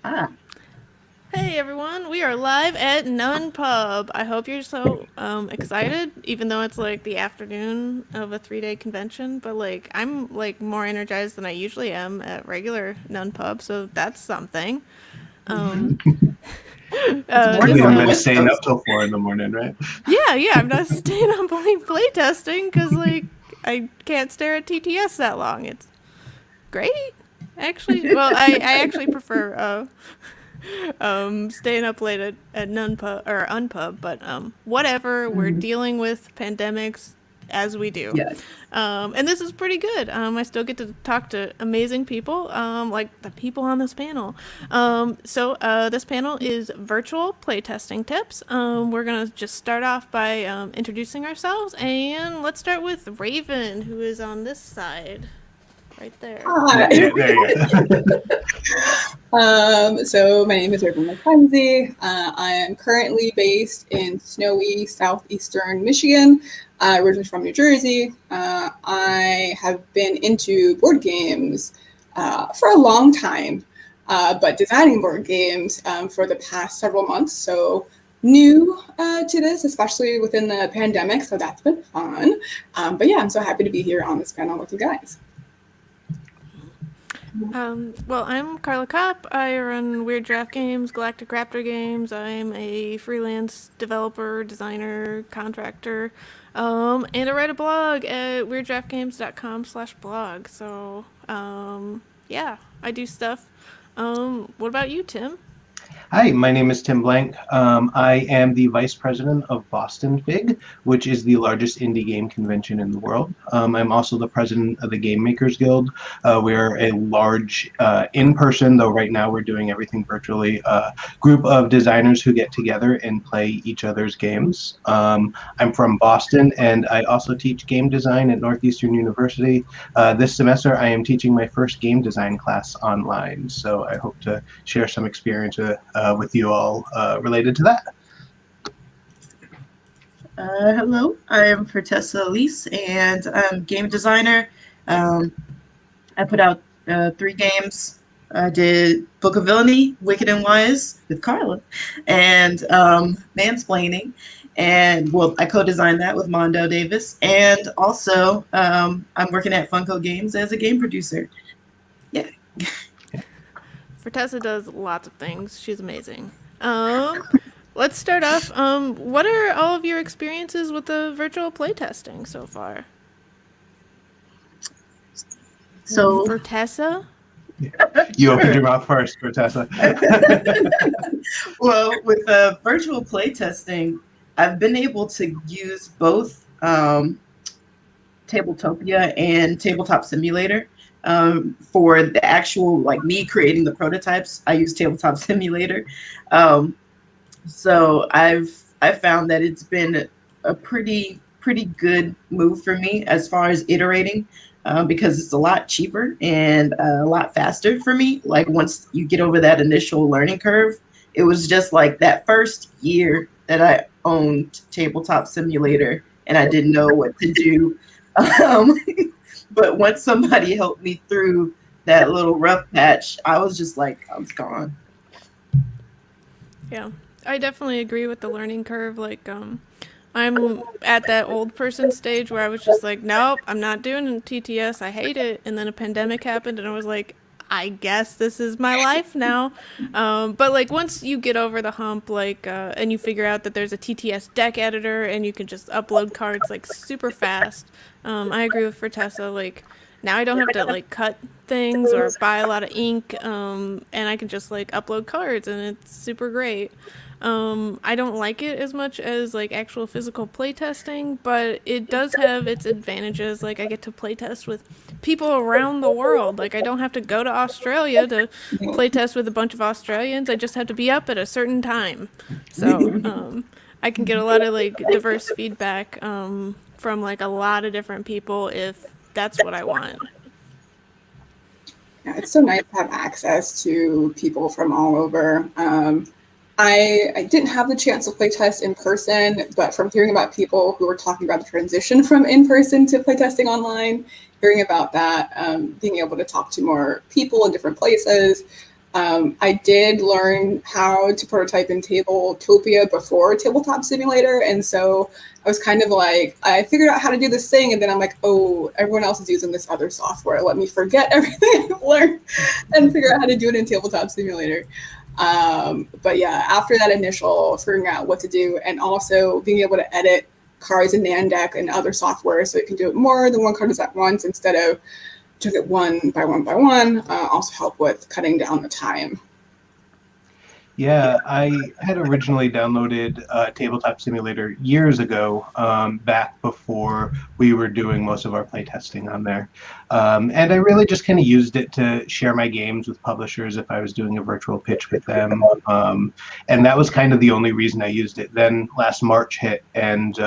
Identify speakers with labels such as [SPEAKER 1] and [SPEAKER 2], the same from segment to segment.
[SPEAKER 1] Ah,
[SPEAKER 2] Hey everyone, we are live at Nun Pub. I hope you're so excited, even though it's like the afternoon of a 3-day convention. But like I'm like more energized than I usually am at regular Nun Pub, so that's something. Um,
[SPEAKER 1] it's
[SPEAKER 3] You
[SPEAKER 1] morning
[SPEAKER 2] this
[SPEAKER 3] haven't
[SPEAKER 1] on the
[SPEAKER 3] been
[SPEAKER 1] West
[SPEAKER 3] staying up
[SPEAKER 1] Coast.
[SPEAKER 3] till 4 in the morning, right?
[SPEAKER 2] yeah, I'm not staying up playing playtesting because like I can't stare at TTS that long. It's great, actually. Well, I actually prefer staying up late at Nun Pub or Unpub, but whatever. We're
[SPEAKER 1] Mhm.
[SPEAKER 2] dealing with pandemics as we do,
[SPEAKER 1] Yes.
[SPEAKER 2] and this is pretty good. I still get to talk to amazing people, like the people on this panel. So this panel is virtual playtesting tips. We're gonna just start off by introducing ourselves, and let's start with Raven, who is on this side, right there.
[SPEAKER 1] Hi.
[SPEAKER 3] Yeah, there you go.
[SPEAKER 4] So my name is Raven McKenzie. I am currently based in snowy southeastern Michigan, originally from New Jersey. I have been into board games for a long time, but designing board games for the past several months. So new to this, especially within the pandemic. So that's been fun. But yeah, I'm so happy to be here on this panel with you guys.
[SPEAKER 2] Well, I'm Carla Kopp. I run Weird Draft Games, Galactic Raptor Games. I'm a freelance developer, designer, contractor, and I write a blog at weirddraftgames.com/blog. So, yeah, I do stuff. What about you, Tim?
[SPEAKER 3] Hi, my name is Tim Blank. I am the vice president of Boston Fig, which is the largest indie game convention in the world. I'm also the president of the Game Makers Guild. We're a large, in-person, though right now we're doing everything virtually, group of designers who get together and play each other's games. I'm from Boston, and I also teach game design at Northeastern University. This semester, I am teaching my first game design class online, so I hope to share some experience with you all related to that.
[SPEAKER 1] Hello, I am Fertessa Elise, and I'm a game designer. I put out 3 games. I did Book of Villainy, Wicked and Wise with Carla, and Mansplaining. And well, I co-designed that with Mondo Davis. And also, I'm working at Funko Games as a game producer. Yeah.
[SPEAKER 2] Fortessa does lots of things. She's amazing. Let's start off. What are all of your experiences with the virtual playtesting so far?
[SPEAKER 1] So
[SPEAKER 2] For Tessa?
[SPEAKER 3] You opened your mouth first, Tessa.
[SPEAKER 1] well, with virtual playtesting, I've been able to use both Tabletopia and Tabletop Simulator. For the actual, like me creating the prototypes, I use Tabletop Simulator. So I've found that it's been a pretty good move for me as far as iterating. Because it's a lot cheaper and a lot faster for me. Like once you get over that initial learning curve, it was just like that first year that I owned Tabletop Simulator and I didn't know what to do. Um, but once somebody helped me through that little rough patch, I was just like, I was gone.
[SPEAKER 2] Yeah, I definitely agree with the learning curve. Like, I'm at that old person stage where I was just like, nope, I'm not doing TTS. I hate it. And then a pandemic happened, and I was like, I guess this is my life now. But like once you get over the hump, like, and you figure out that there's a TTS deck editor and you can just upload cards like super fast. I agree with Fertessa. Like now I don't have to like cut things or buy a lot of ink, and I can just like upload cards, and it's super great. I don't like it as much as like actual physical playtesting, but it does have its advantages. Like I get to playtest with people around the world. Like I don't have to go to Australia to playtest with a bunch of Australians. I just have to be up at a certain time. So I can get a lot of like diverse feedback from like a lot of different people if that's what I want.
[SPEAKER 4] Yeah, it's so nice to have access to people from all over. I didn't have the chance to play test in person, but from hearing about people who were talking about the transition from in-person to playtesting online, hearing about that, being able to talk to more people in different places, I did learn how to prototype in Tabletopia before Tabletop Simulator, and so I was kind of like, I figured out how to do this thing, and then I'm like, oh, everyone else is using this other software. Let me forget everything I've learned and figure out how to do it in Tabletop Simulator. But yeah, after that initial figuring out what to do, and also being able to edit cards in Nandeck and other software so you can do it more than one card at once instead of doing it one by one, also help with cutting down the time.
[SPEAKER 3] Yeah, I had originally downloaded Tabletop Simulator years ago, back before we were doing most of our playtesting on there. And I really just kind of used it to share my games with publishers if I was doing a virtual pitch with them. And that was kind of the only reason I used it. Then last March hit, and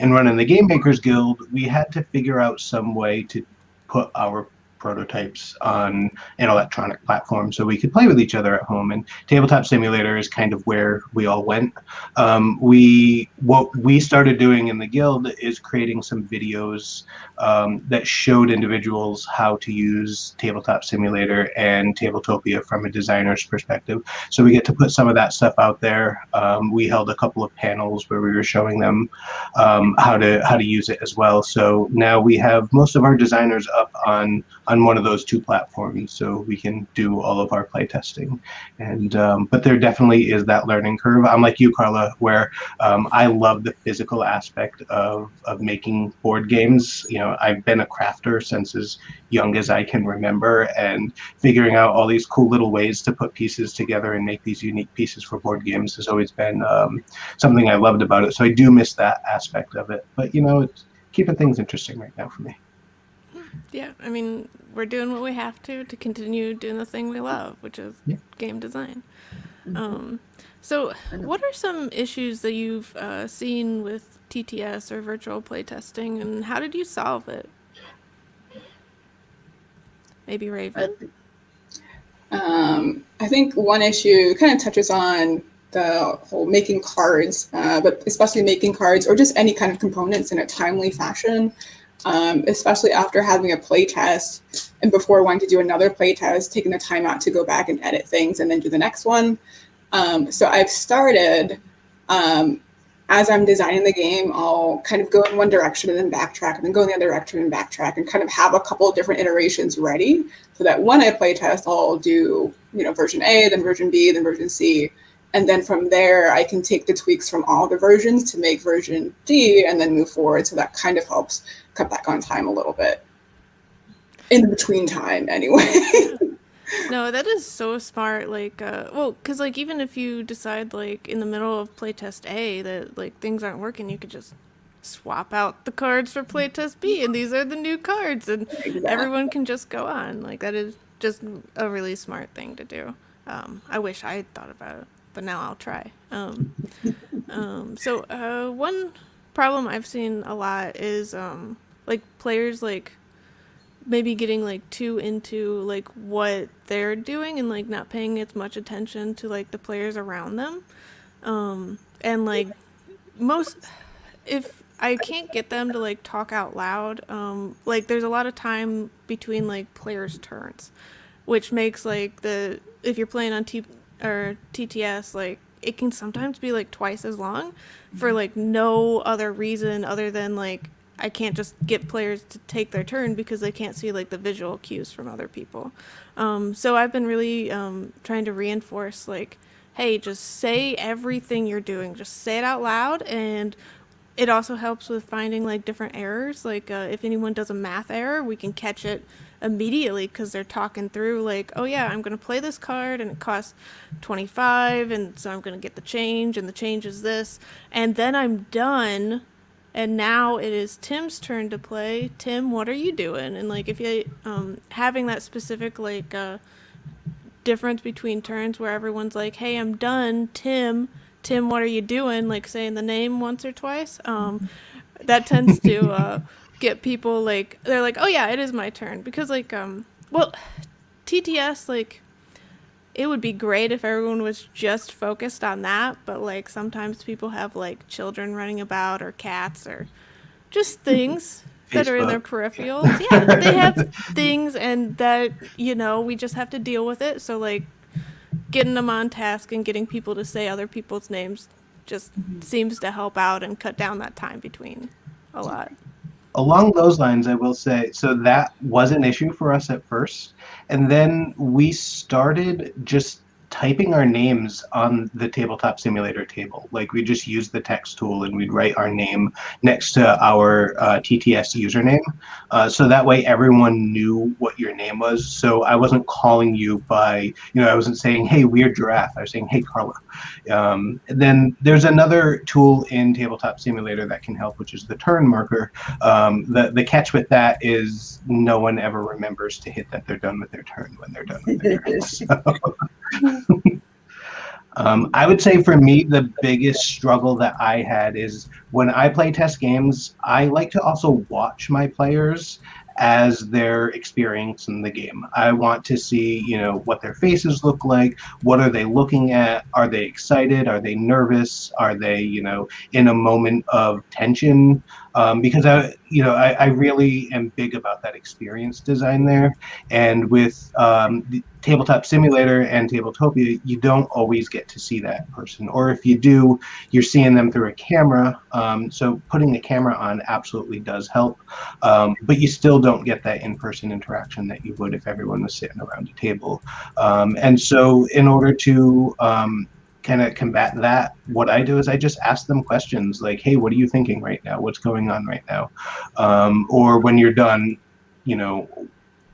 [SPEAKER 3] in running the Game Makers Guild, we had to figure out some way to put our prototypes on an electronic platform so we could play with each other at home, and Tabletop Simulator is kind of where we all went. What we started doing in the guild is creating some videos that showed individuals how to use Tabletop Simulator and Tabletopia from a designer's perspective. So we get to put some of that stuff out there. We held a couple of panels where we were showing them how to use it as well. So now we have most of our designers up on one of those two platforms, so we can do all of our play testing. And but there definitely is that learning curve. I'm like you, Carla, where I love the physical aspect of making board games. You know, I've been a crafter since as young as I can remember, and figuring out all these cool little ways to put pieces together and make these unique pieces for board games has always been something I loved about it. So I do miss that aspect of it. But you know, it's keeping things interesting right now for me.
[SPEAKER 2] Yeah, I mean, we're doing what we have to continue doing the thing we love, which is game design. So what are some issues that you've seen with TTS or virtual playtesting, and how did you solve it? Maybe Raven?
[SPEAKER 4] I think one issue kind of touches on the whole making cards, but especially making cards or just any kind of components in a timely fashion. Especially after having a play test and before wanting to do another play test, taking the time out to go back and edit things and then do the next one. So I've started, as I'm designing the game, I'll kind of go in one direction and then backtrack, and then go in the other direction and backtrack, and kind of have a couple of different iterations ready so that when I play test, I'll do, you know, version A, then version B, then version C. And then from there, I can take the tweaks from all the versions to make version D and then move forward. So that kind of helps cut back on time a little bit. In between time, anyway.
[SPEAKER 2] No, that is so smart. Like, well, because like even if you decide like in the middle of playtest A that like things aren't working, you could just swap out the cards for playtest B, and these are the new cards, and everyone can just go on. Like that is just a really smart thing to do. I wish I had thought about it, but now I'll try. So one problem I've seen a lot is like players like maybe getting like too into like what they're doing and like not paying as much attention to like the players around them. And like if I can't get them to like talk out loud, like there's a lot of time between like players' turns, which makes like if you're playing on TTS, like it can sometimes be like twice as long for like no other reason other than like I can't just get players to take their turn because they can't see like the visual cues from other people. So I've been really trying to reinforce like, hey, just say everything you're doing, just say it out loud. And it also helps with finding like different errors. Like if anyone does a math error, we can catch it immediately because they're talking through like, oh yeah, I'm going to play this card and it costs 25, and so I'm going to get the change, and the change is this, and then I'm done. And now it is Tim's turn to play. Tim, what are you doing? And like if you having that specific like difference between turns where everyone's like, hey, I'm done. Tim, what are you doing? Like saying the name once or twice. That tends to get people like, they're like, oh yeah, it is my turn. Because like, well, TTS, like, it would be great if everyone was just focused on that, but like sometimes people have like children running about or cats or just things that are in their peripherals. Yeah, they have things, and that, you know, we just have to deal with it. So like getting them on task and getting people to say other people's names just seems to help out and cut down that time between a lot.
[SPEAKER 3] Along those lines, I will say, so that was an issue for us at first. And then we started just typing our names on the tabletop simulator table. Like we just used the text tool and we'd write our name next to our TTS username. So that way everyone knew what your name was. So I wasn't calling you by, I wasn't saying, hey, weird giraffe. I was saying, hey, Carla. Then there's another tool in Tabletop Simulator that can help, which is the turn marker. The catch with that is no one ever remembers to hit that they're done with their turn when they're done with their turn. So, I would say for me, the biggest struggle that I had is when I play test games, I like to also watch my players as they're experiencing the game. I want to see, what their faces look like. What are they looking at? Are they excited? Are they nervous? Are they, in a moment of tension? Because I really am big about that experience design there. And with the Tabletop Simulator and Tabletopia, you don't always get to see that person. Or if you do, you're seeing them through a camera. So putting the camera on absolutely does help. But you still don't get that in-person interaction that you would if everyone was sitting around a table. And so in order to kind of combat that, what I do is I just ask them questions like, hey, what are you thinking right now? What's going on right now? Or when you're done,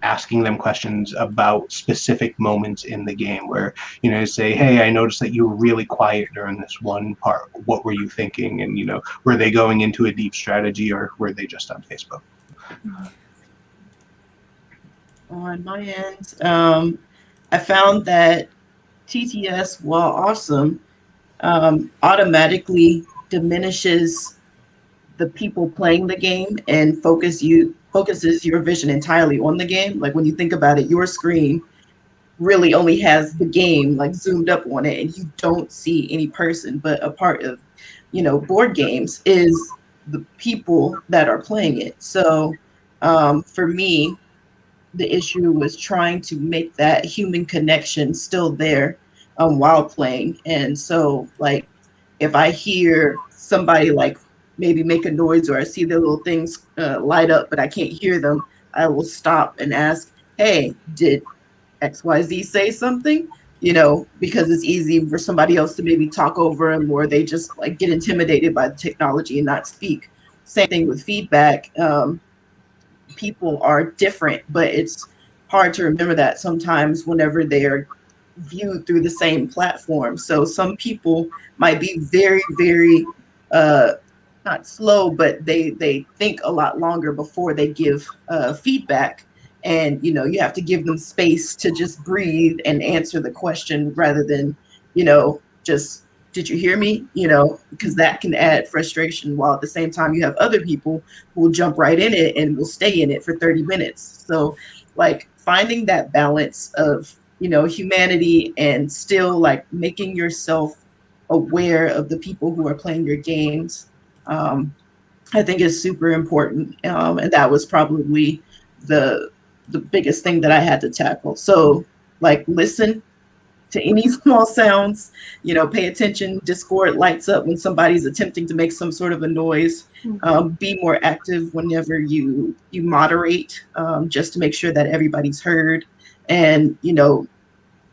[SPEAKER 3] asking them questions about specific moments in the game where, say, hey, I noticed that you were really quiet during this one part. What were you thinking? And, were they going into a deep strategy or were they just on Facebook?
[SPEAKER 1] On my end, I found that TTS, while awesome, automatically diminishes the people playing the game and focuses your vision entirely on the game. Like when you think about it, your screen really only has the game like zoomed up on it, and you don't see any person. But a part of, board games is the people that are playing it. So for me, the issue was trying to make that human connection still there while playing. And so, like, if I hear somebody like maybe make a noise or I see their little things light up, but I can't hear them, I will stop and ask, hey, did XYZ say something? Because it's easy for somebody else to maybe talk over them, or they just like get intimidated by the technology and not speak. Same thing with feedback. People are different, but it's hard to remember that sometimes whenever they are viewed through the same platform. So some people might be very, very not slow, but they think a lot longer before they give feedback. And you have to give them space to just breathe and answer the question rather than just, did you hear me? Because that can add frustration, while at the same time you have other people who will jump right in it and will stay in it for 30 minutes. So like finding that balance of, humanity and still like making yourself aware of the people who are playing your games, I think is super important. And that was probably the biggest thing that I had to tackle. So like listen to any small sounds, pay attention. Discord lights up when somebody's attempting to make some sort of a noise. Be more active whenever you moderate, just to make sure that everybody's heard, and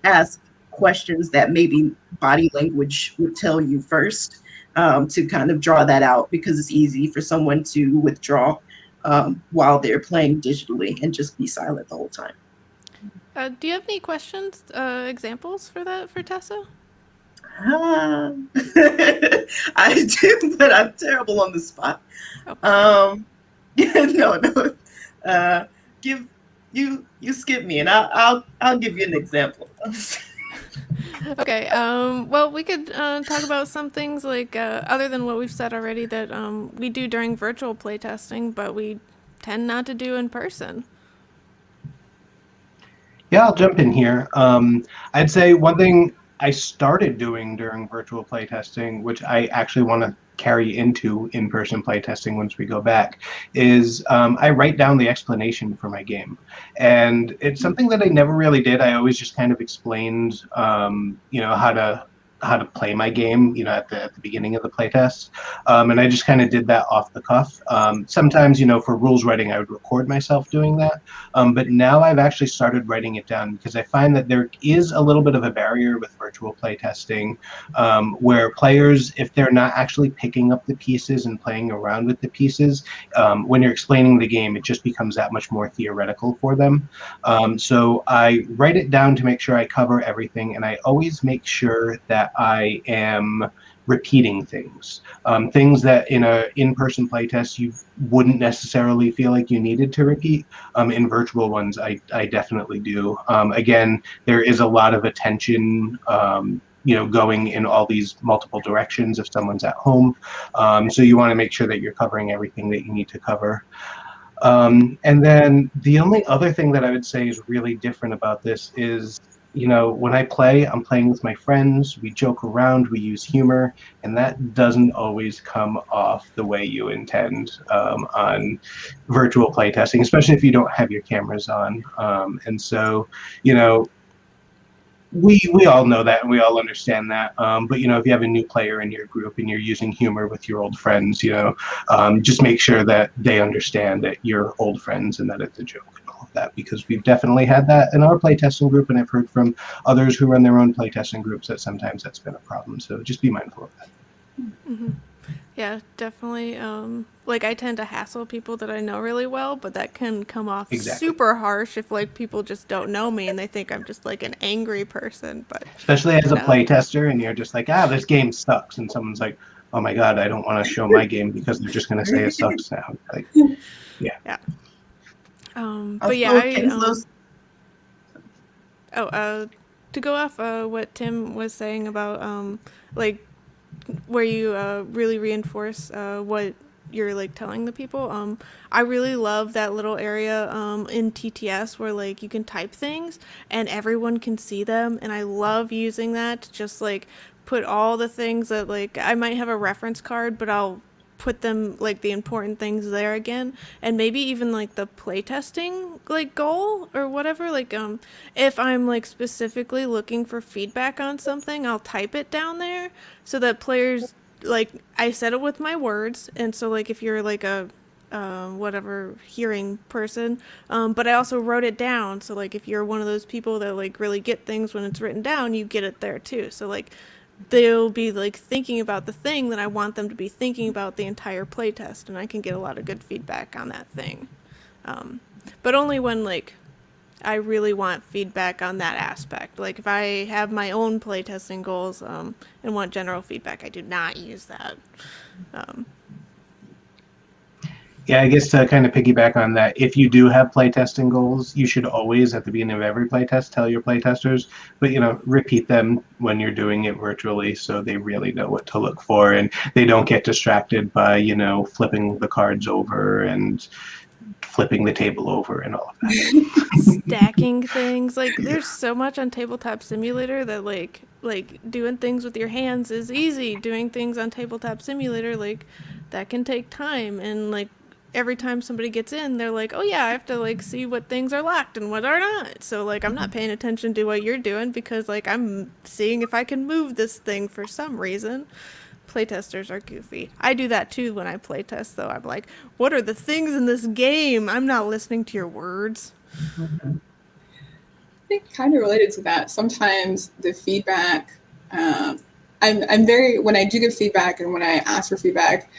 [SPEAKER 1] ask questions that maybe body language would tell you first, to kind of draw that out, because it's easy for someone to withdraw while they're playing digitally and just be silent the whole time.
[SPEAKER 2] Do you have any questions, examples for that for Tessa?
[SPEAKER 1] I do, but I'm terrible on the spot.
[SPEAKER 2] Okay.
[SPEAKER 1] No. Give you skip me, and I'll give you an example.
[SPEAKER 2] Okay. Well, we could talk about some things like other than what we've said already that we do during virtual playtesting, but we tend not to do in person.
[SPEAKER 3] Yeah, I'll jump in here. I'd say one thing I started doing during virtual playtesting, which I actually want to carry into in-person playtesting once we go back, is I write down the explanation for my game. And it's something that I never really did. I always just kind of explained, how to play my game, at the beginning of the playtest. And I just kind of did that off the cuff. Sometimes, for rules writing, I would record myself doing that. But now I've actually started writing it down because I find that there is a little bit of a barrier with virtual playtesting, where players, if they're not actually picking up the pieces and playing around with the pieces, when you're explaining the game, it just becomes that much more theoretical for them. So I write it down to make sure I cover everything, and I always make sure that I am repeating things. Things that in a in-person playtest you wouldn't necessarily feel like you needed to repeat. In virtual ones, I definitely do. Again, there is a lot of attention going in all these multiple directions if someone's at home. So you want to make sure that you're covering everything that you need to cover. And then the only other thing that I would say is really different about this is, when I play, I'm playing with my friends, we joke around, we use humor, and that doesn't always come off the way you intend on virtual playtesting, especially if you don't have your cameras on. And so, we all know that and we all understand that. But, if you have a new player in your group and you're using humor with your old friends, just make sure that they understand that you're old friends and that it's a joke and all of that, because we've definitely had that in our playtesting group, and I've heard from others who run their own playtesting groups that sometimes that's been a problem. So just be mindful of that.
[SPEAKER 2] Mm-hmm. Yeah, definitely. I tend to hassle people that I know really well, but that can come off super harsh if people just don't know me and they think I'm just an angry person. But
[SPEAKER 3] especially as a playtester, and you're just like, this game sucks, and someone's like, oh my god, I don't want to show my game because they're just going to say it sucks now. Yeah.
[SPEAKER 2] But yeah, to go off what Tim was saying about where you really reinforce what you're telling the people. I really love that little area in TTS where you can type things and everyone can see them, and I love using that to just put all the things that I might have a reference card, but I'll put them the important things there again, and maybe even the playtesting goal or whatever, if I'm specifically looking for feedback on something, I'll type it down there so that players I said it with my words, and so if you're a whatever hearing person, but I also wrote it down, so if you're one of those people that really get things when it's written down, you get it there too, so they'll be thinking about the thing that I want them to be thinking about the entire playtest, and I can get a lot of good feedback on that thing. But only when I really want feedback on that aspect. If I have my own playtesting goals and want general feedback, I do not use that.
[SPEAKER 3] Yeah, I guess to kind of piggyback on that, if you do have playtesting goals, you should always, at the beginning of every playtest, tell your playtesters, but repeat them when you're doing it virtually so they really know what to look for and they don't get distracted by, flipping the cards over and flipping the table over and all of that.
[SPEAKER 2] Stacking things. There's so much on Tabletop Simulator that doing things with your hands is easy. Doing things on Tabletop Simulator, that can take time, and every time somebody gets in, they're oh yeah, I have to see what things are locked and what are not. So I'm not paying attention to what you're doing because I'm seeing if I can move this thing for some reason. Playtesters are goofy. I do that too when I playtest, though. I'm what are the things in this game? I'm not listening to your words.
[SPEAKER 4] I think kind of related to that. Sometimes the feedback, I'm very, when I do give feedback and when I ask for feedback,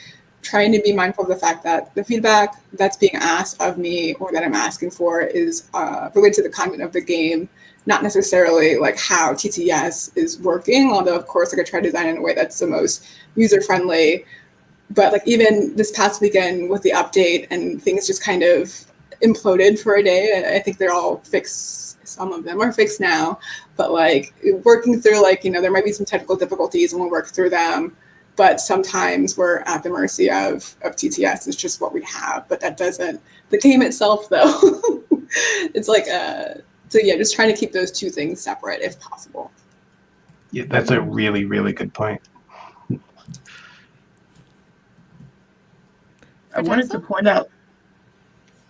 [SPEAKER 4] trying to be mindful of the fact that the feedback that's being asked of me or that I'm asking for is related to the content of the game, not necessarily how TTS is working, although of course I try to design it in a way that's the most user-friendly. But even this past weekend with the update and things just kind of imploded for a day, I think they're all fixed. Some of them are fixed now, but working through there might be some technical difficulties and we'll work through them. But sometimes we're at the mercy of TTS. It's just what we have, but that doesn't, the game itself though, it's so yeah, just trying to keep those two things separate if possible.
[SPEAKER 3] Yeah, that's a really, really good point.
[SPEAKER 1] I
[SPEAKER 2] For
[SPEAKER 1] wanted
[SPEAKER 2] Tessa?
[SPEAKER 1] to point out.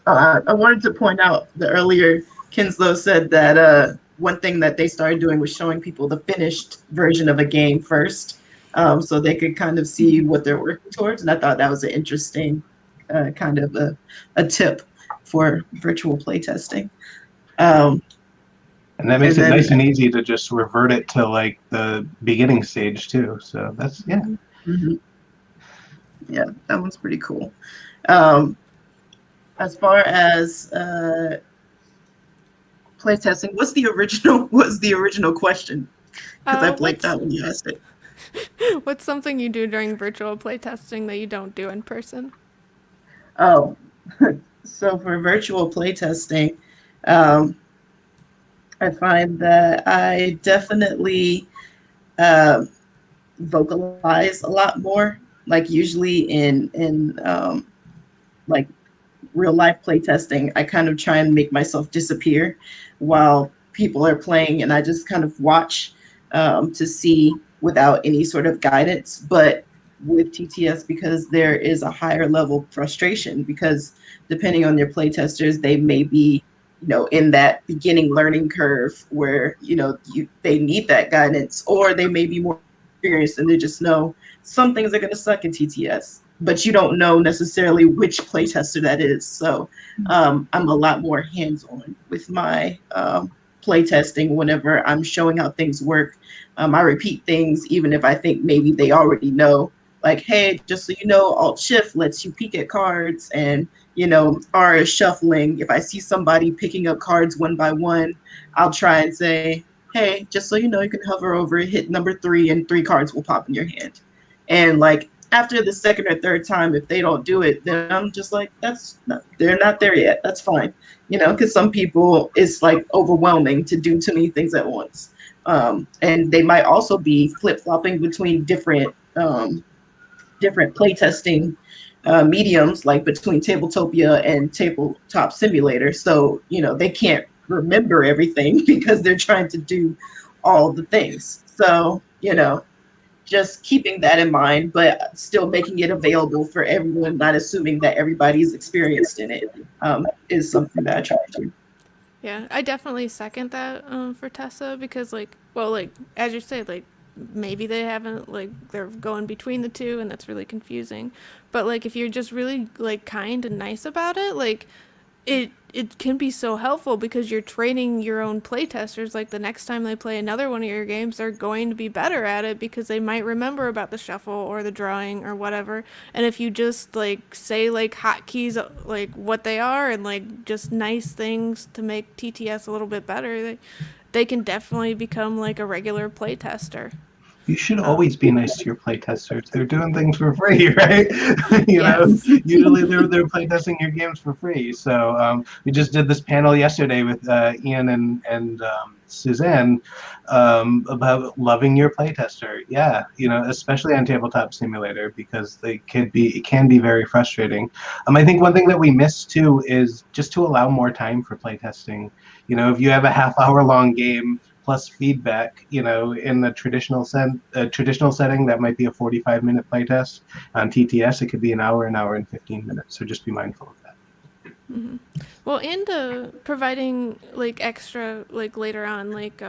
[SPEAKER 1] I wanted to point out the earlier Kinslow said that one thing that they started doing was showing people the finished version of a game first, so they could kind of see what they're working towards. And I thought that was an interesting kind of a tip for virtual playtesting. Um,
[SPEAKER 3] And that makes
[SPEAKER 1] and
[SPEAKER 3] it
[SPEAKER 1] then,
[SPEAKER 3] nice and easy to just revert it to like the beginning stage too. So that's, yeah.
[SPEAKER 1] Mhm. Yeah, that one's pretty cool. Um, as far as playtesting, what's the original? Was the original question? Because I blanked
[SPEAKER 2] What's
[SPEAKER 1] out when you asked it.
[SPEAKER 2] what's something you do during virtual playtesting that you don't do in person?
[SPEAKER 1] Oh, so for virtual playtesting, um, I find that I definitely uh, vocalize a lot more. Like usually in like real life playtesting, I kind of try and make myself disappear while people are playing, and I just kind of watch to see without any sort of guidance. But with TTS, because there is a higher level of frustration, because depending on your playtesters, they may be, in that beginning learning curve where, they need that guidance, or they may be more experienced and they just know some things are going to suck in TTS, but you don't know necessarily which playtester that is. So I'm a lot more hands-on with my playtesting whenever I'm showing how things work. I repeat things even if I think maybe they already know. Like, hey, just so you know, Alt Shift lets you peek at cards, and R is shuffling. If I see somebody picking up cards one by one, I'll try and say, hey, just so you know, you can hover over, hit number 3, and 3 cards will pop in your hand. And like after the second or third time, if they don't do it, then I'm just like, they're not there yet. That's fine. Because some people, it's like overwhelming to do too many things at once. And they might also be flip-flopping between different playtesting mediums, like between Tabletopia and Tabletop Simulator. So, they can't remember everything because they're trying to do all the things. So, just keeping that in mind, but still making it available for everyone, not assuming that everybody's experienced in it, is something that I try to do.
[SPEAKER 2] Yeah, I definitely second that for Tessa because, like, well, like as you say, like maybe they haven't like they're going between the two, and that's really confusing. But like if you're just really like kind and nice about it, like it can be so helpful because you're training your own playtesters. Like the next time they play another one of your games, they're going to be better at it because they might remember about the shuffle or the drawing or whatever. And if you just like say like hotkeys like what they are and like just nice things to make TTS a little bit better, they can definitely become like a regular playtester.
[SPEAKER 3] You should always be nice to your playtesters. They're doing things for free, right?
[SPEAKER 2] Yes.
[SPEAKER 3] Usually they're playtesting your games for free. So we just did this panel yesterday with Ian and Suzanne about loving your playtester. Yeah, especially on Tabletop Simulator because it can be very frustrating. I think one thing that we miss too is just to allow more time for playtesting. If you have a half-hour long game plus feedback, in a traditional setting, that might be a 45-minute playtest. On TTS, it could be an hour and 15 minutes. So just be mindful of that.
[SPEAKER 2] Mm-hmm. Well, and providing like extra like later on, like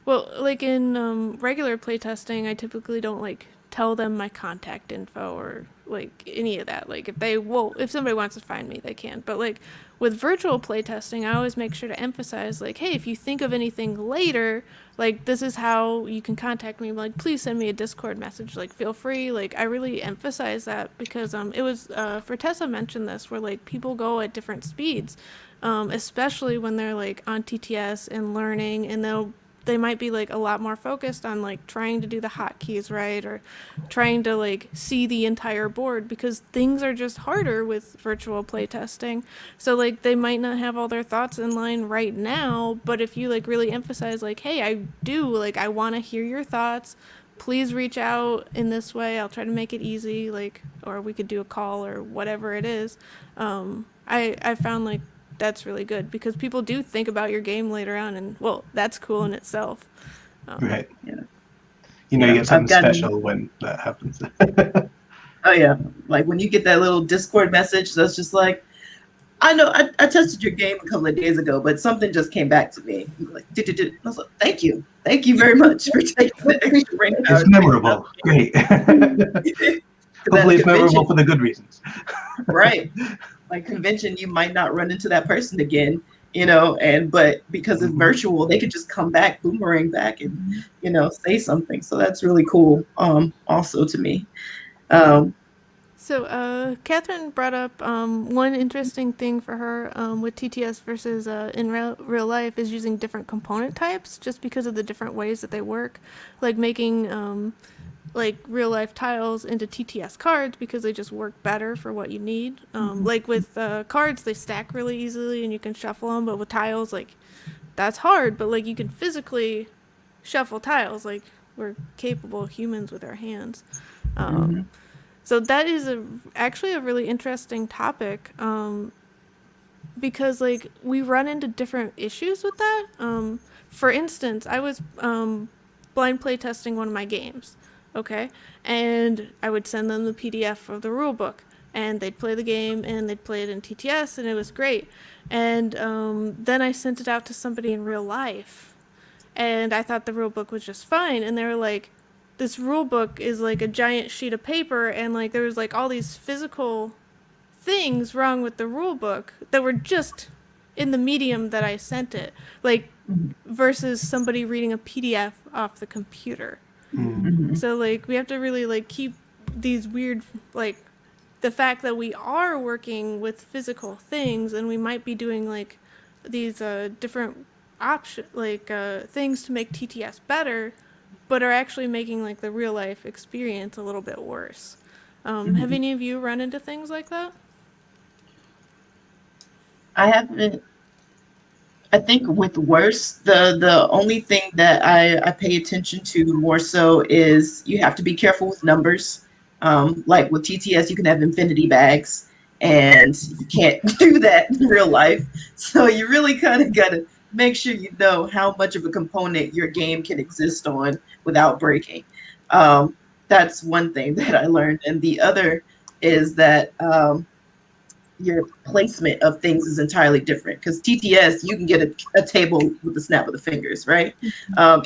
[SPEAKER 2] well, like in regular playtesting, I typically don't like tell them my contact info or like any of that. Like if somebody wants to find me, they can. But like with virtual playtesting, I always make sure to emphasize like, hey, if you think of anything later, like this is how you can contact me. Like please send me a Discord message. Like feel free. Like I really emphasize that because it was for Tessa mentioned this where like people go at different speeds, especially when they're like on TTS and learning, and they might be like a lot more focused on like trying to do the hotkeys right or trying to like see the entire board because things are just harder with virtual playtesting. So like they might not have all their thoughts in line right now, but if you like really emphasize like, hey, I want to hear your thoughts. Please reach out in this way. I'll try to make it easy, like, or we could do a call or whatever it is. I found like that's really good because people do think about your game later on, and well, that's cool in itself.
[SPEAKER 3] Right.
[SPEAKER 1] Yeah.
[SPEAKER 3] You know, you get something
[SPEAKER 1] I've gotten,
[SPEAKER 3] special when that happens.
[SPEAKER 1] oh yeah, like when you get that little Discord message that's just like, I know I tested your game a couple of days ago, but something just came back to me. Like, I was like, thank you very much for taking the extra brain power.
[SPEAKER 3] It's memorable. Great. Hopefully it's memorable for the good reasons.
[SPEAKER 1] Right. Like convention, you might not run into that person again, but because it's virtual, they could just come back, boomerang back and, say something. So that's really cool. Also to me.
[SPEAKER 2] So, Catherine brought up one interesting thing for her with TTS versus in real life is using different component types just because of the different ways that they work. Like making like real life tiles into TTS cards because they just work better for what you need. Like with cards, they stack really easily and you can shuffle them, but with tiles, like that's hard, but like you can physically shuffle tiles. Like we're capable humans with our hands. So that is actually a really interesting topic because like we run into different issues with that. For instance, I was blind playtesting one of my games, okay? And I would send them the PDF of the rule book and they'd play the game and they'd play it in TTS and it was great. And then I sent it out to somebody in real life and I thought the rule book was just fine. And they were like, this rule book is like a giant sheet of paper and like there was like all these physical things wrong with the rule book that were just in the medium that I sent it, like versus somebody reading a PDF off the computer. So like we have to really like keep these weird, like the fact that we are working with physical things and we might be doing like these different things to make TTS better, but are actually making like the real life experience a little bit worse. Have any of you run into things like that?
[SPEAKER 1] I haven't. I think with worse, the only thing that I pay attention to more so is you have to be careful with numbers. Like with TTS, you can have infinity bags, and you can't do that in real life. So you really kind of got to make sure you know how much of a component your game can exist on without breaking. That's one thing that I learned. And the other is that your placement of things is entirely different. Because TTS, you can get a table with the snap of the fingers, right?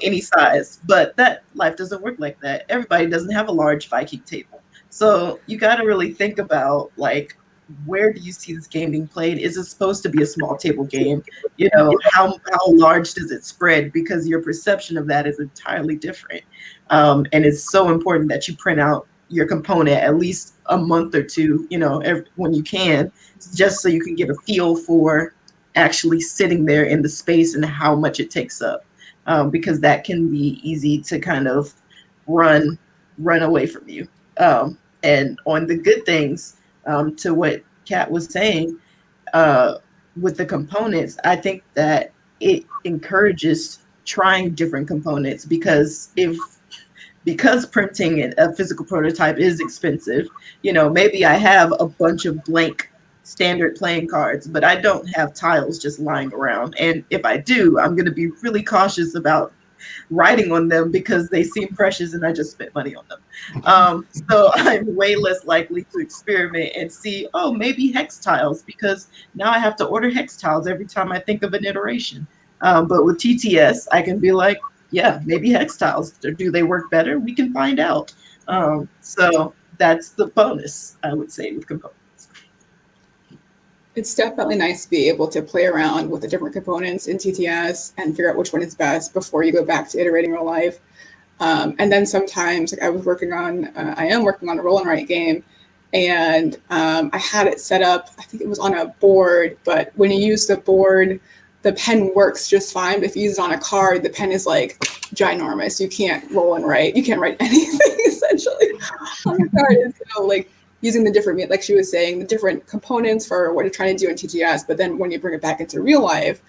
[SPEAKER 1] Any size. But that life doesn't work like that. Everybody doesn't have a large Viking table. So you got to really think about, like, where do you see this game being played? Is it supposed to be a small table game? How large does it spread? Because your perception of that is entirely different. And it's so important that you print out your component at least a month or two, when you can, just so you can get a feel for actually sitting there in the space and how much it takes up. Because that can be easy to kind of run away from you. And on the good things, to what Kat was saying, with the components, I think that it encourages trying different components because printing a physical prototype is expensive, maybe I have a bunch of blank standard playing cards, but I don't have tiles just lying around. And if I do, I'm going to be really cautious about writing on them because they seem precious and I just spent money on them. So I'm way less likely to experiment and see, maybe hex tiles, because now I have to order hex tiles every time I think of an iteration. But with TTS, I can be like, yeah, maybe hex tiles. Do they work better? We can find out. So that's the bonus, I would say, with components.
[SPEAKER 4] It's definitely nice to be able to play around with the different components in TTS and figure out which one is best before you go back to iterating real life. And then sometimes, like I am working on a roll and write game, and I had it set up, I think it was on a board, but when you use the board, the pen works just fine. But if you use it on a card, the pen is like ginormous. You can't roll and write. You can't write anything essentially on the card. And so like using the different, like she was saying, the different components for what you're trying to do in TTS, but then when you bring it back into real life,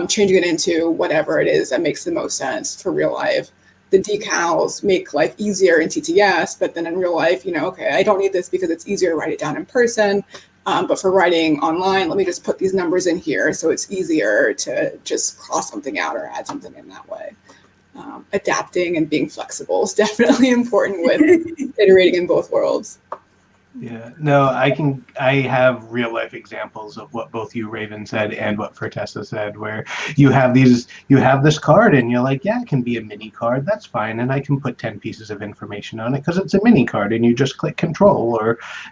[SPEAKER 4] changing it into whatever it is that makes the most sense for real life. The decals make life easier in TTS, but then in real life, okay, I don't need this because it's easier to write it down in person. But for writing online, let me just put these numbers in here so it's easier to just cross something out or add something in that way. adapting and being flexible is definitely important with iterating in both worlds.
[SPEAKER 3] Yeah, no, I have real life examples of what both you, Raven, said and what Fertessa said, where you have this card and you're like, yeah, it can be a mini card, that's fine, and I can put 10 pieces of information on it because it's a mini card, and you just click control,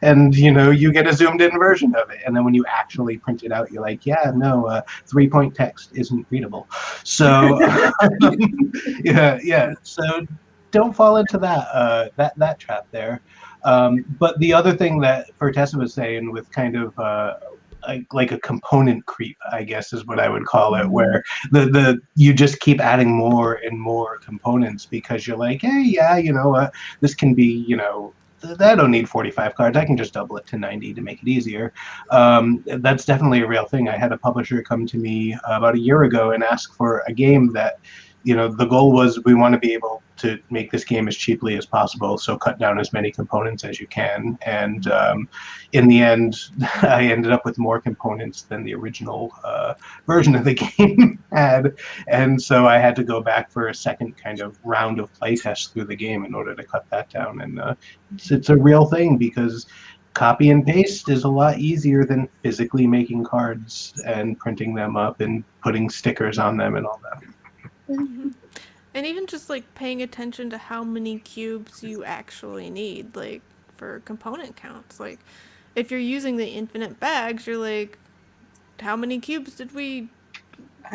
[SPEAKER 3] and you get a zoomed in version of it, and then when you actually print it out, you're like, yeah, no, 3-point text isn't readable. So yeah, so don't fall into that trap there. But the other thing that Fertessa was saying with kind of like a component creep, I guess is what I would call it, where you just keep adding more and more components because you're like, hey, yeah, this can be, I don't need 45 cards. I can just double it to 90 to make it easier. That's definitely a real thing. I had a publisher come to me about a year ago and ask for a game that, the goal was we want to be able to make this game as cheaply as possible, so cut down as many components as you can. And in the end, I ended up with more components than the original version of the game had. And so I had to go back for a second kind of round of playtests through the game in order to cut that down. And it's a real thing because copy and paste is a lot easier than physically making cards and printing them up and putting stickers on them and all that.
[SPEAKER 2] Mm-hmm. And even just like paying attention to how many cubes you actually need, like for component counts. Like if you're using the infinite bags, you're like, how many cubes did we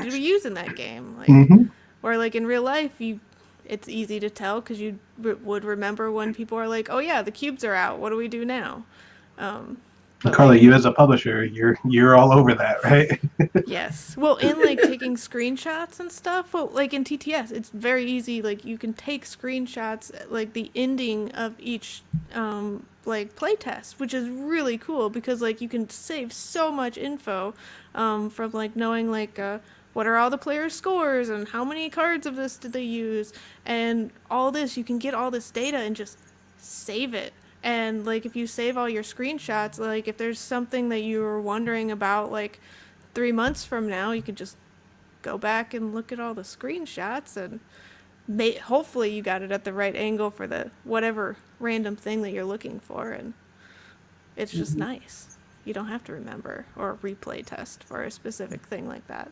[SPEAKER 2] use in that game? Like, or like in real life, it's easy to tell because you would remember when people are like, oh yeah, the cubes are out. What do we do now?
[SPEAKER 3] Carla, you as a publisher, you're all over that, right?
[SPEAKER 2] Yes. Well, in like taking screenshots and stuff, well, like in TTS, it's very easy. Like you can take screenshots, like the ending of each like playtest, which is really cool because like you can save so much info from like knowing like what are all the players' scores and how many cards of this did they use and all this. You can get all this data and just save it. And like if you save all your screenshots, like if there's something that you were wondering about like 3 months from now, you could just go back and look at all the screenshots and hopefully you got it at the right angle for the whatever random thing that you're looking for, and it's just nice. You don't have to remember or replay test for a specific thing like that.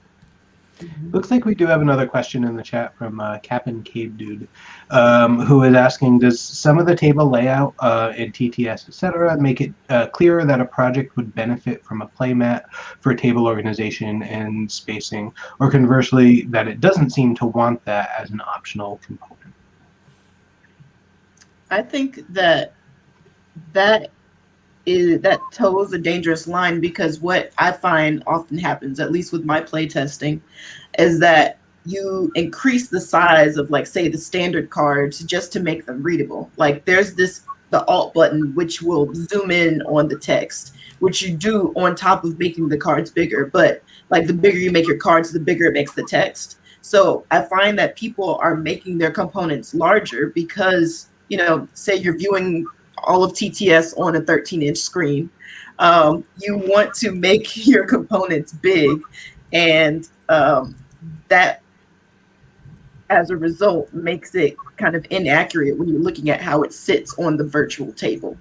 [SPEAKER 3] Looks like we do have another question in the chat from Cap'n Cave Dude, who is asking, does some of the table layout in TTS, etc., make it clearer that a project would benefit from a playmat for table organization and spacing, or conversely, that it doesn't seem to want that as an optional component?
[SPEAKER 1] I think that toes a dangerous line because what I find often happens, at least with my playtesting, is that you increase the size of, like, say, the standard cards just to make them readable. Like there's the Alt button, which will zoom in on the text, which you do on top of making the cards bigger. But like the bigger you make your cards, the bigger it makes the text. So I find that people are making their components larger because, say you're viewing all of TTS on a 13-inch screen. You want to make your components big, and that, as a result, makes it kind of inaccurate when you're looking at how it sits on the virtual table.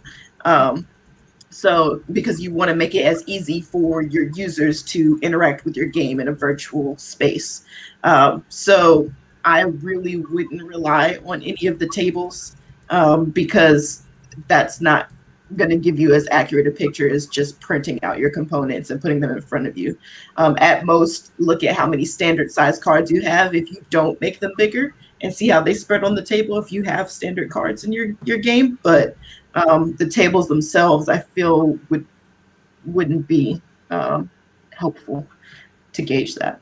[SPEAKER 1] So because you want to make it as easy for your users to interact with your game in a virtual space. So I really wouldn't rely on any of the tables because that's not going to give you as accurate a picture as just printing out your components and putting them in front of you. At most, look at how many standard size cards you have if you don't make them bigger, and see how they spread on the table if you have standard cards in your game. But the tables themselves, I feel, wouldn't be helpful to gauge that.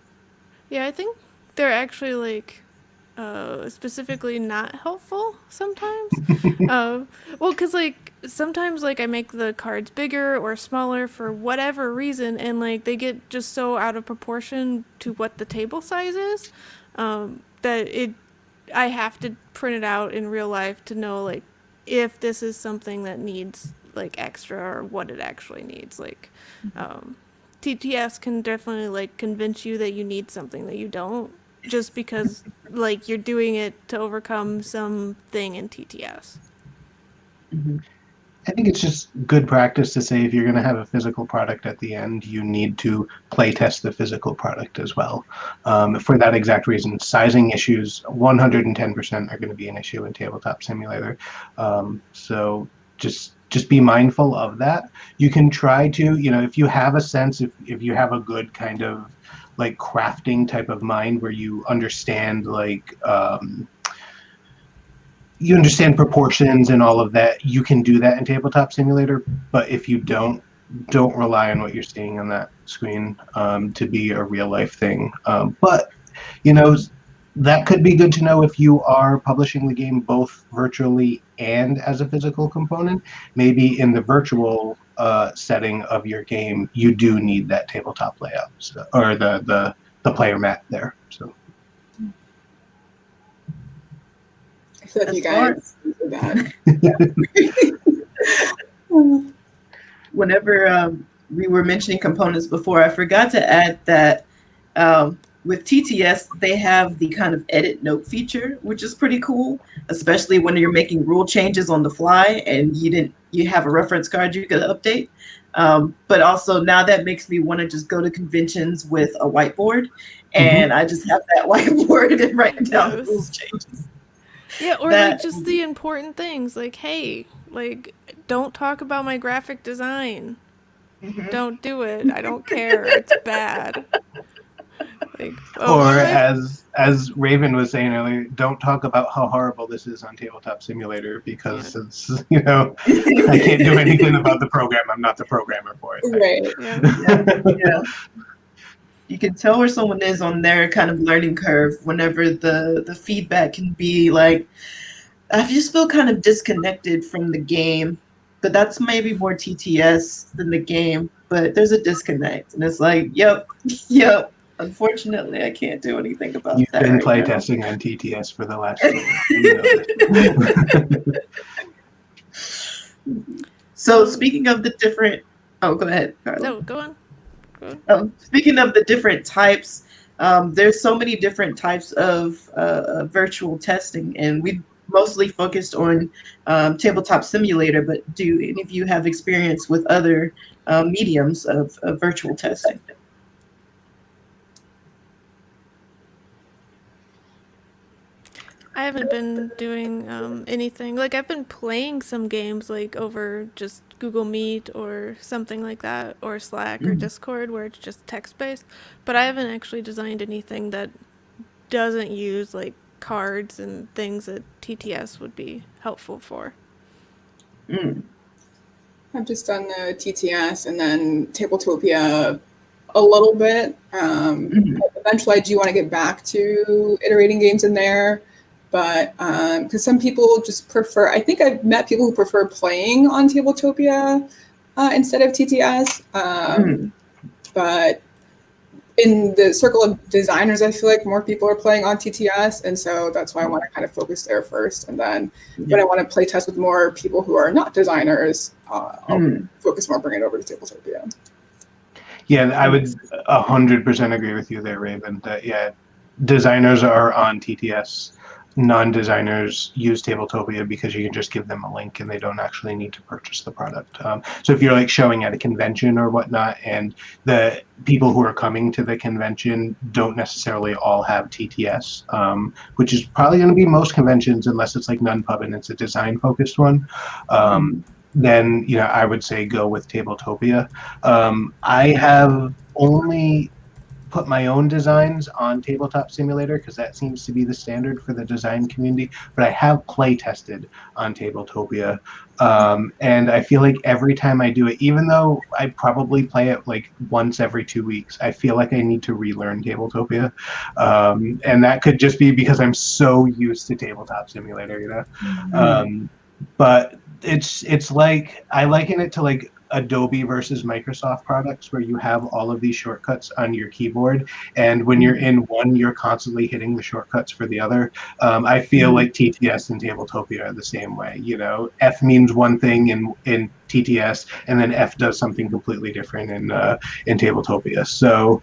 [SPEAKER 2] Yeah, I think they're actually like specifically not helpful sometimes. Well, because like sometimes like I make the cards bigger or smaller for whatever reason, and like they get just so out of proportion to what the table size is that I have to print it out in real life to know like if this is something that needs like extra or what it actually needs. Like TTS can definitely like convince you that you need something that you don't. just because like you're doing it to overcome something in TTS.
[SPEAKER 1] Mm-hmm.
[SPEAKER 3] I think it's just good practice to say if you're going to have a physical product at the end, you need to play test the physical product as well. For that exact reason, sizing issues 110% are going to be an issue in Tabletop Simulator. So just be mindful of that. You can try to, if you have a sense, if you have a good kind of like crafting type of mind where you understand like you understand proportions and all of that, you can do that in Tabletop Simulator. But if you don't rely on what you're seeing on that screen to be a real life thing. But that could be good to know if you are publishing the game both virtually and as a physical component. Maybe in the virtual setting of your game, you do need that tabletop layout, or the player mat there. So.
[SPEAKER 4] I feel like you guys do that.
[SPEAKER 1] Whenever we were mentioning components before, I forgot to add that with TTS, they have the kind of edit note feature, which is pretty cool, especially when you're making rule changes on the fly and you have a reference card you could update. But also now that makes me want to just go to conventions with a whiteboard, and I just have that whiteboard and write down the rules changes.
[SPEAKER 2] Yeah, or like just the important things, like, hey, like, don't talk about my graphic design. Don't do it. I don't care. It's bad. Like,
[SPEAKER 3] or as Raven was saying earlier, don't talk about how horrible this is on Tabletop Simulator because it's I can't do anything about the program. I'm not the programmer for it.
[SPEAKER 4] Right.
[SPEAKER 1] Yeah. You can tell where someone is on their kind of learning curve whenever the feedback can be like, I just feel kind of disconnected from the game, but that's maybe more TTS than the game, but there's a disconnect. And it's like, yep. Unfortunately, I can't do anything about
[SPEAKER 3] You've
[SPEAKER 1] that.
[SPEAKER 3] You've been playtesting on TTS for the last year.
[SPEAKER 1] So speaking of the different, go ahead, Carla.
[SPEAKER 2] No, go on.
[SPEAKER 1] Speaking of the different types, there's so many different types of virtual testing, and we mostly focused on Tabletop Simulator, but do any of you have experience with other mediums of virtual testing?
[SPEAKER 2] I haven't been doing anything. Like, I've been playing some games, like, over just Google Meet or something like that, or Slack or Discord, where it's just text-based. But I haven't actually designed anything that doesn't use, like, cards and things that TTS would be helpful for.
[SPEAKER 4] I've just done the TTS and then Tabletopia a little bit. Eventually, I do want to get back to iterating games in there. But because some people just prefer, I think I've met people who prefer playing on Tabletopia instead of TTS. But in the circle of designers, I feel like more people are playing on TTS. And so that's why I want to kind of focus there first. And then when I want to play test with more people who are not designers, I'll focus more, bring it over to Tabletopia.
[SPEAKER 3] Yeah, I would 100% agree with you there, Raven. That, designers are on TTS. Non-designers use Tabletopia because you can just give them a link and they don't actually need to purchase the product. So if you're like showing at a convention or whatnot, and the people who are coming to the convention don't necessarily all have TTS, which is probably going to be most conventions unless it's like non-pub and it's a design-focused one, then I would say go with Tabletopia. I have only put my own designs on Tabletop Simulator because that seems to be the standard for the design community, but I have play tested on Tabletopia, and I feel like every time I do it, even though I probably play it like once every 2 weeks, I feel like I need to relearn Tabletopia, and that could just be because I'm so used to Tabletop Simulator, but it's like, I liken it to like Adobe versus Microsoft products where you have all of these shortcuts on your keyboard, and when you're in one, you're constantly hitting the shortcuts for the other. I feel like TTS and Tabletopia are the same way. F means one thing in TTS, and then F does something completely different in Tabletopia. So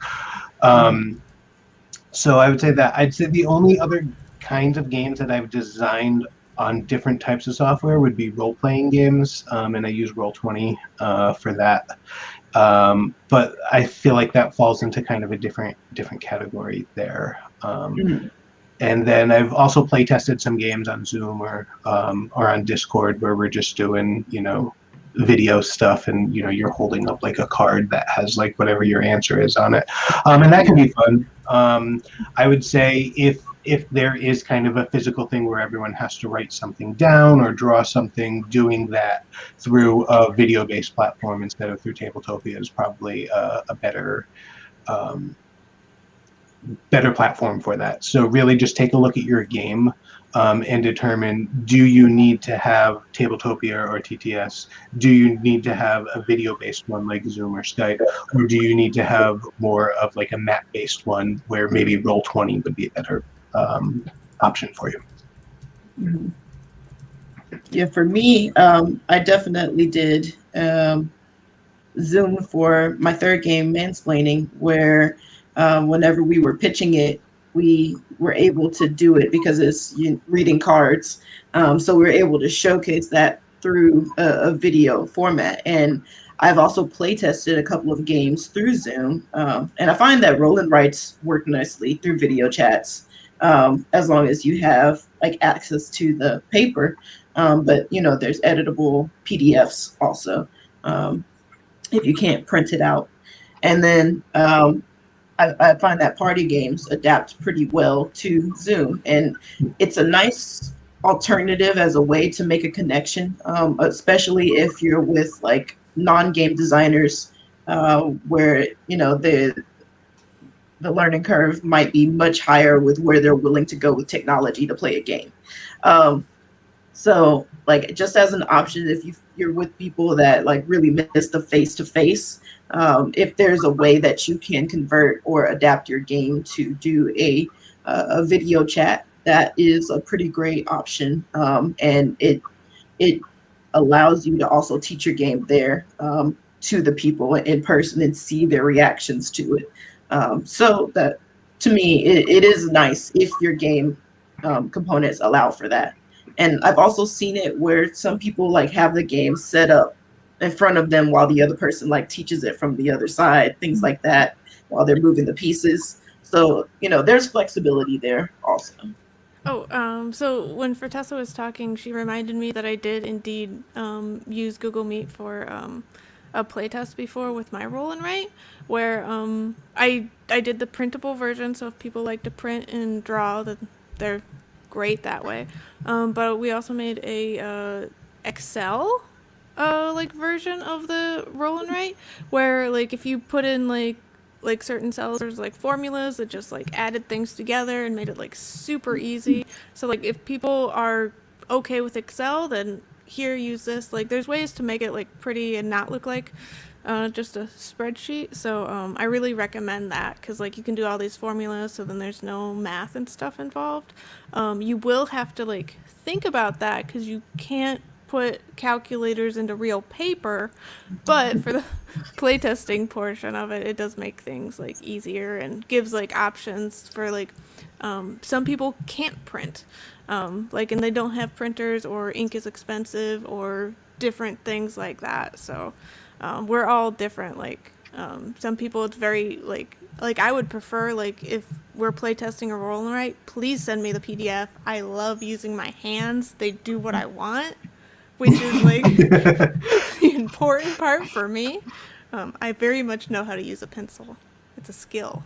[SPEAKER 3] So I would say that I'd say the only other kinds of games that I've designed on different types of software would be role-playing games, and I use Roll20 for that. But I feel like that falls into kind of a different category there. And then I've also play tested some games on Zoom or on Discord where we're just doing, video stuff, and you're holding up like a card that has like whatever your answer is on it, and that can be fun. I would say if there is kind of a physical thing where everyone has to write something down or draw something, doing that through a video-based platform instead of through Tabletopia is probably a better platform for that. So really just take a look at your game and determine, do you need to have Tabletopia or TTS? Do you need to have a video-based one like Zoom or Skype? Or do you need to have more of like a map-based one where maybe Roll20 would be a better option for you?
[SPEAKER 1] Yeah, for me, I definitely did Zoom for my third game, Mansplaining, where whenever we were pitching it, we were able to do it because it's reading cards. So we were able to showcase that through a video format. And I've also play tested a couple of games through Zoom. And I find that roll and writes work nicely through video chats, as long as you have like access to the paper. But there's editable PDFs also, if you can't print it out. And then I find that party games adapt pretty well to Zoom, and it's a nice alternative as a way to make a connection, especially if you're with like non-game designers, where the learning curve might be much higher with where they're willing to go with technology to play a game. So like just as an option, if you're with people that like really miss the face-to-face, if there's a way that you can convert or adapt your game to do a video chat, that is a pretty great option. And it allows you to also teach your game there to the people in person and see their reactions to it. So that, to me, it is nice if your game components allow for that. And I've also seen it where some people like have the game set up in front of them while the other person like teaches it from the other side, things like that, while they're moving the pieces. So, there's flexibility there also.
[SPEAKER 2] Oh, so when Fertessa was talking, she reminded me that I did indeed use Google Meet for a playtest before with my roll and write, where I did the printable version. So if people like to print and draw, then they're great that way. But we also made a Excel like version of the roll and write, where like if you put in like certain cells, there's like formulas that just like added things together and made it like super easy. So like if people are okay with Excel, then here, use this. Like there's ways to make it like pretty and not look like just a spreadsheet. So I really recommend that, because like you can do all these formulas, so then there's no math and stuff involved. You will have to like think about that, because you can't put calculators into real paper, but for the playtesting portion of it, it does make things like easier and gives like options for like some people can't print, and they don't have printers, or ink is expensive, or different things like that. So we're all different. Like some people, it's very like I would prefer, like if we're playtesting a roll and write, please send me the PDF. I love using my hands. They do what I want, which is like the important part for me. I very much know how to use a pencil. It's a skill.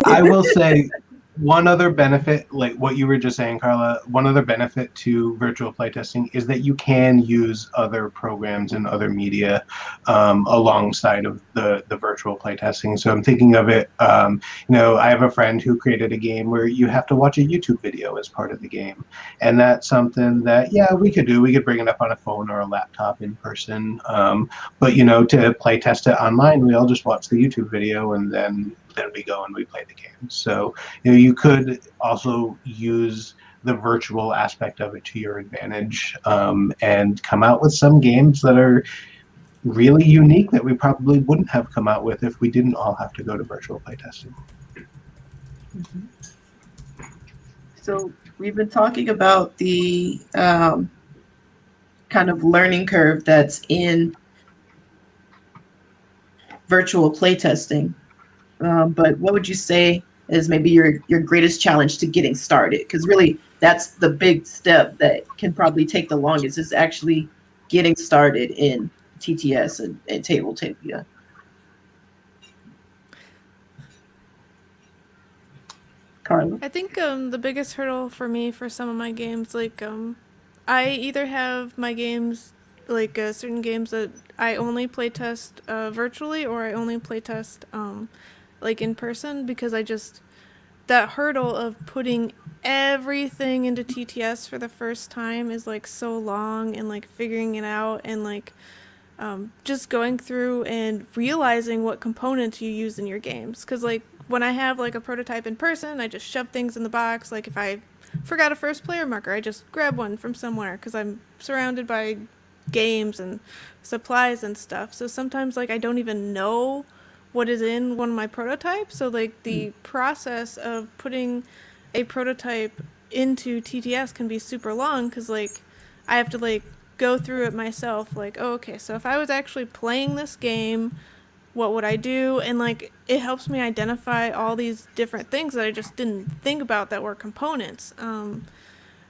[SPEAKER 3] I will say one other benefit, like what you were just saying, Carla, one other benefit to virtual playtesting is that you can use other programs and other media alongside of the virtual playtesting. So I'm thinking of it, I have a friend who created a game where you have to watch a YouTube video as part of the game. And that's something that, yeah, we could do. We could bring it up on a phone or a laptop in person. But, to playtest it online, we all just watch the YouTube video, and then we go and we play the game. So you could also use the virtual aspect of it to your advantage, and come out with some games that are really unique that we probably wouldn't have come out with if we didn't all have to go to virtual playtesting.
[SPEAKER 1] So we've been talking about the kind of learning curve that's in virtual playtesting. But what would you say is maybe your greatest challenge to getting started? Because really, that's the big step that can probably take the longest is actually getting started in TTS and Tabletopia. Carla?
[SPEAKER 2] I think the biggest hurdle for me for some of my games, like I either have my games like certain games that I only playtest virtually, or I only playtest like in person, because I just that hurdle of putting everything into TTS for the first time is like so long, and like figuring it out, and like just going through and realizing what components you use in your games. Because like when I have like a prototype in person, I just shove things in the box. Like if I forgot a first player marker, I just grab one from somewhere because I'm surrounded by games and supplies and stuff. So sometimes like I don't even know what is in one of my prototypes. So like the process of putting a prototype into TTS can be super long, because like I have to like go through it myself, like, oh, okay, so if I was actually playing this game, what would I do? And like it helps me identify all these different things that I just didn't think about that were components.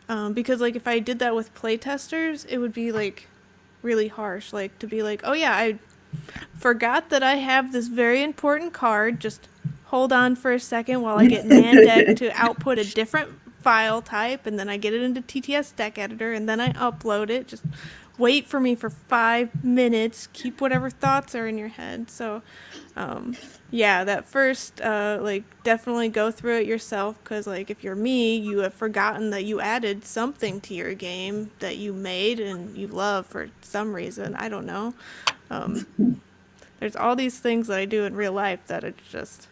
[SPEAKER 2] Because like if I did that with playtesters, it would be like really harsh, like to be like, oh yeah, I forgot that I have this very important card, just hold on for a second while I get Mandeck to output a different file type, and then I get it into TTS deck editor, and then I upload it. Just wait for me for 5 minutes. Keep whatever thoughts are in your head. So yeah, that first like definitely go through it yourself, because like if you're me, you have forgotten that you added something to your game that you made and you love for some reason. I don't know. There's all these things that I do in real life that it's just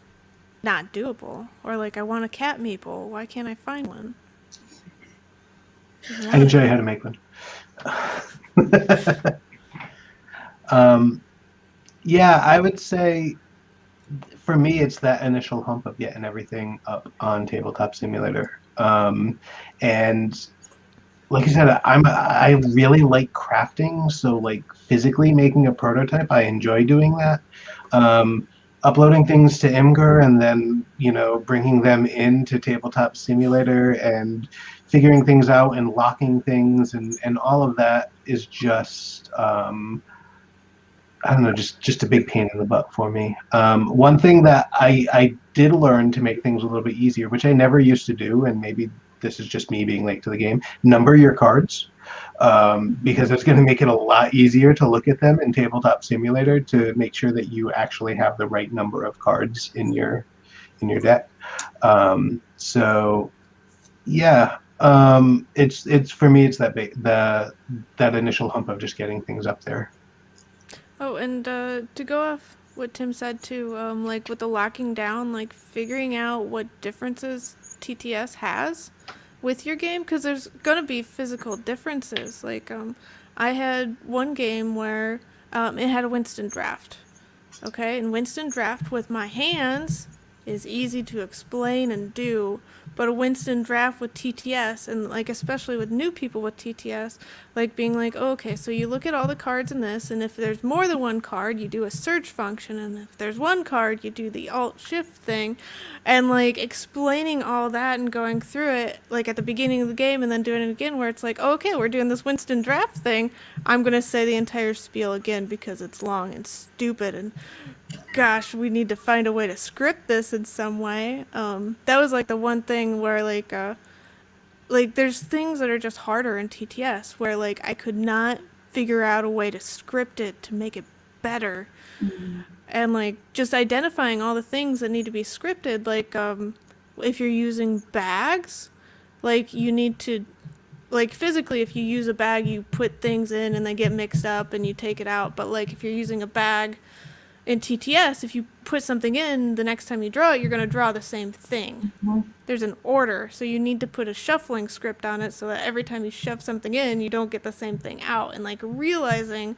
[SPEAKER 2] not doable. Or like I want a cat meeple. Why can't I find one?
[SPEAKER 3] I can show you how to make one. Yeah, I would say for me it's that initial hump of getting everything up on Tabletop Simulator. And like I said, I really like crafting, so like physically making a prototype, I enjoy doing that. Uploading things to Imgur and then, you know, bringing them into Tabletop Simulator and figuring things out and locking things and all of that is just, I don't know, just a big pain in the butt for me. One thing that I did learn to make things a little bit easier, which I never used to do, and maybe this is just me being late to the game, number your cards. Because it's going to make it a lot easier to look at them in Tabletop Simulator to make sure that you actually have the right number of cards in your deck. So yeah, it's for me, it's that initial hump of just getting things up there.
[SPEAKER 2] Oh, and to go off what Tim said too, like with the locking down, like figuring out what differences TTS has with your game, because there's gonna be physical differences. Like I had one game where it had a Winston draft, okay, and Winston draft with my hands is easy to explain and do, but a Winston draft with TTS, and like especially with new people with TTS, like being like, oh, okay, so you look at all the cards in this, and if there's more than one card, you do a search function, and if there's one card, you do the alt shift thing, and like explaining all that and going through it like at the beginning of the game, and then doing it again where it's like, oh, okay, we're doing this Winston draft thing, I'm gonna say the entire spiel again because it's long and stupid, and gosh, we need to find a way to script this in some way. That was like the one thing where like there's things that are just harder in TTS where like I could not figure out a way to script it to make it better. Mm-hmm. And like just identifying all the things that need to be scripted, like if you're using bags, like you need to, like physically if you use a bag you put things in and they get mixed up and you take it out, but like if you're using a bag in TTS, if you put something in, the next time you draw it, you're going to draw the same thing. Mm-hmm. There's an order, so you need to put a shuffling script on it so that every time you shove something in, you don't get the same thing out. And like realizing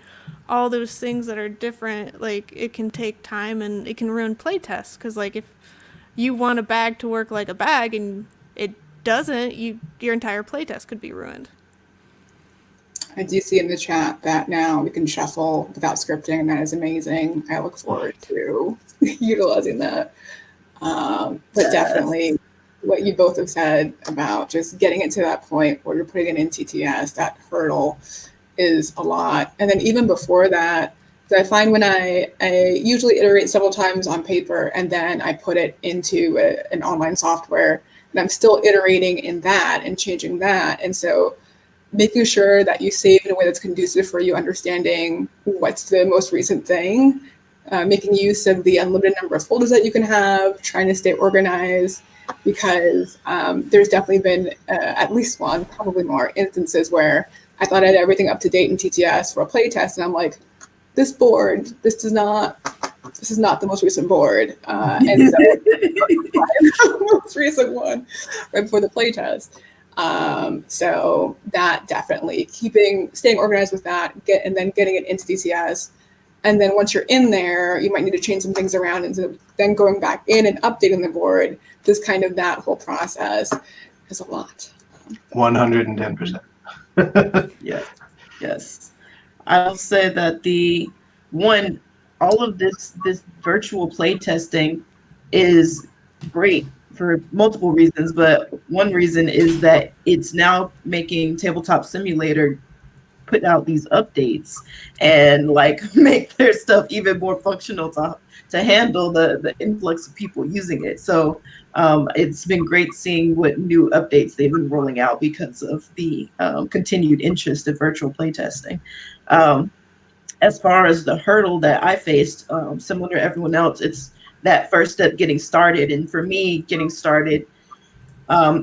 [SPEAKER 2] all those things that are different, like it can take time and it can ruin playtests. Because like if you want a bag to work like a bag and it doesn't, your entire playtest could be ruined.
[SPEAKER 4] I do see in the chat that now we can shuffle without scripting, and that is amazing. I look forward to utilizing that. But definitely what you both have said about just getting it to that point where you're putting it in TTS, that hurdle is a lot. And then even before that, I find when I usually iterate several times on paper and then I put it into an online software, and I'm still iterating in that and changing that. And so making sure that you save in a way that's conducive for you understanding what's the most recent thing, making use of the unlimited number of folders that you can have, trying to stay organized, because there's definitely been at least one, probably more, instances where I thought I had everything up to date in TTS for a playtest, and I'm like, this board, this is not the most recent board. And so the most recent one right before the playtest. So that definitely staying organized with that, and then getting it into TTS. And then once you're in there, you might need to change some things around. And so then going back in and updating the board, just kind of that whole process is a lot.
[SPEAKER 3] 110%.
[SPEAKER 1] Yes. I'll say that all of this virtual play testing is great for multiple reasons, but one reason is that it's now making Tabletop Simulator put out these updates and like make their stuff even more functional to handle the influx of people using it. So it's been great seeing what new updates they've been rolling out because of the continued interest in virtual playtesting. As far as the hurdle that I faced, similar to everyone else, it's that first step, getting started. And for me, getting started,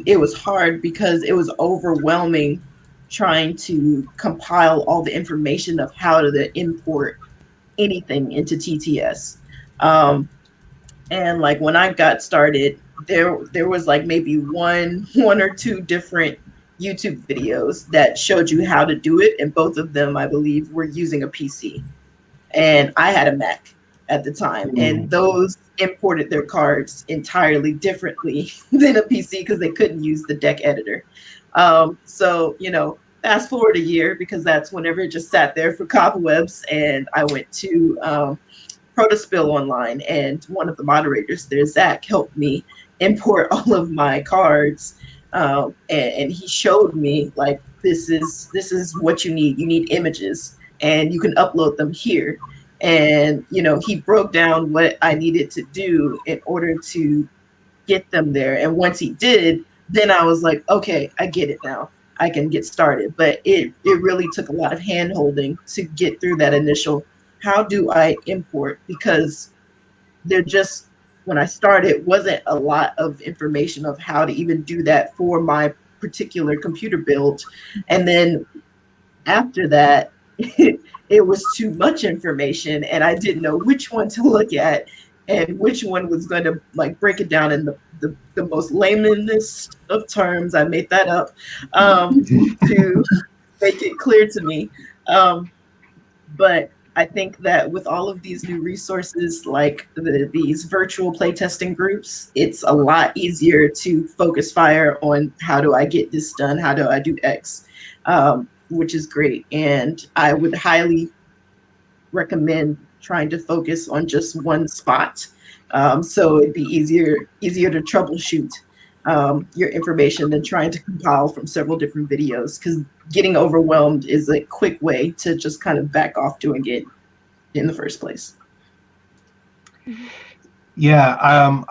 [SPEAKER 1] it was hard because it was overwhelming trying to compile all the information of how to import anything into TTS. And like when I got started, there was like maybe one or two different YouTube videos that showed you how to do it, and both of them, I believe, were using a PC. And I had a Mac at the time, and those imported their cards entirely differently than a PC because they couldn't use the deck editor. So, fast forward a year, because that's whenever it just sat there for cobwebs, and I went to Protospill online, and one of the moderators there, Zach, helped me import all of my cards, and he showed me like, this is what you need. You need images, and you can upload them here. And he broke down what I needed to do in order to get them there. And once he did, then I was like, okay, I get it now. I can get started. But it really took a lot of hand holding to get through that initial, how do I import? Because when I started, wasn't a lot of information of how to even do that for my particular computer build. And then after that, it was too much information, and I didn't know which one to look at and which one was going to like break it down in the most laymanest of terms. I made that up to make it clear to me. But I think that with all of these new resources, like these virtual playtesting groups, it's a lot easier to focus fire on how do I get this done? How do I do X? Which is great. And I would highly recommend trying to focus on just one spot. So it'd be easier to troubleshoot your information than trying to compile from several different videos, because getting overwhelmed is a quick way to just kind of back off doing it in the first place.
[SPEAKER 3] Yeah,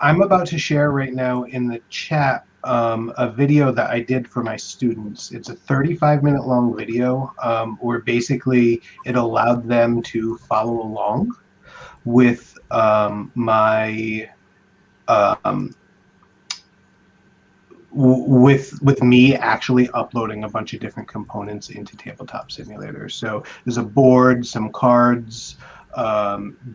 [SPEAKER 3] I'm about to share right now in the chat a video that I did for my students. It's a 35-minute long video where basically it allowed them to follow along with with me actually uploading a bunch of different components into Tabletop Simulator. So there's a board, some cards,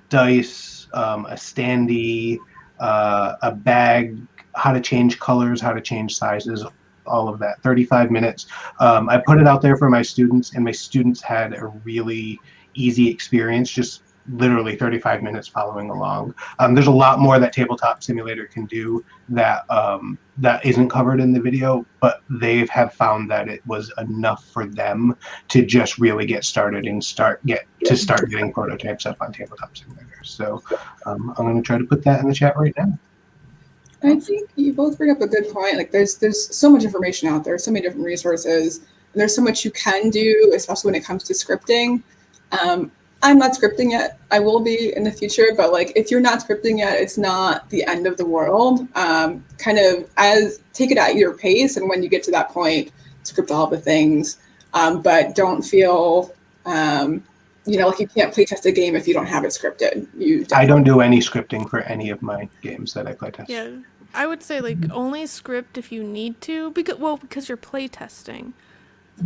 [SPEAKER 3] dice, a standee, a bag, how to change colors, how to change sizes, all of that. 35 minutes. I put it out there for my students, and my students had a really easy experience just literally 35 minutes following along. There's a lot more that Tabletop Simulator can do that that isn't covered in the video, but they have found that it was enough for them to just really get started and start getting prototypes up on Tabletop Simulator. So I'm going to try to put that in the chat right now.
[SPEAKER 4] I think you both bring up a good point. Like there's so much information out there, so many different resources, and there's so much you can do, especially when it comes to scripting. I'm not scripting yet. I will be in the future, but like if you're not scripting yet, it's not the end of the world. Kind of take it at your pace, and when you get to that point, script all the things. But don't feel like you can't play test a game if you don't have it scripted.
[SPEAKER 3] I don't do any scripting for any of my games that I play test.
[SPEAKER 2] Yeah, I would say like only script if you need to, because you're play testing.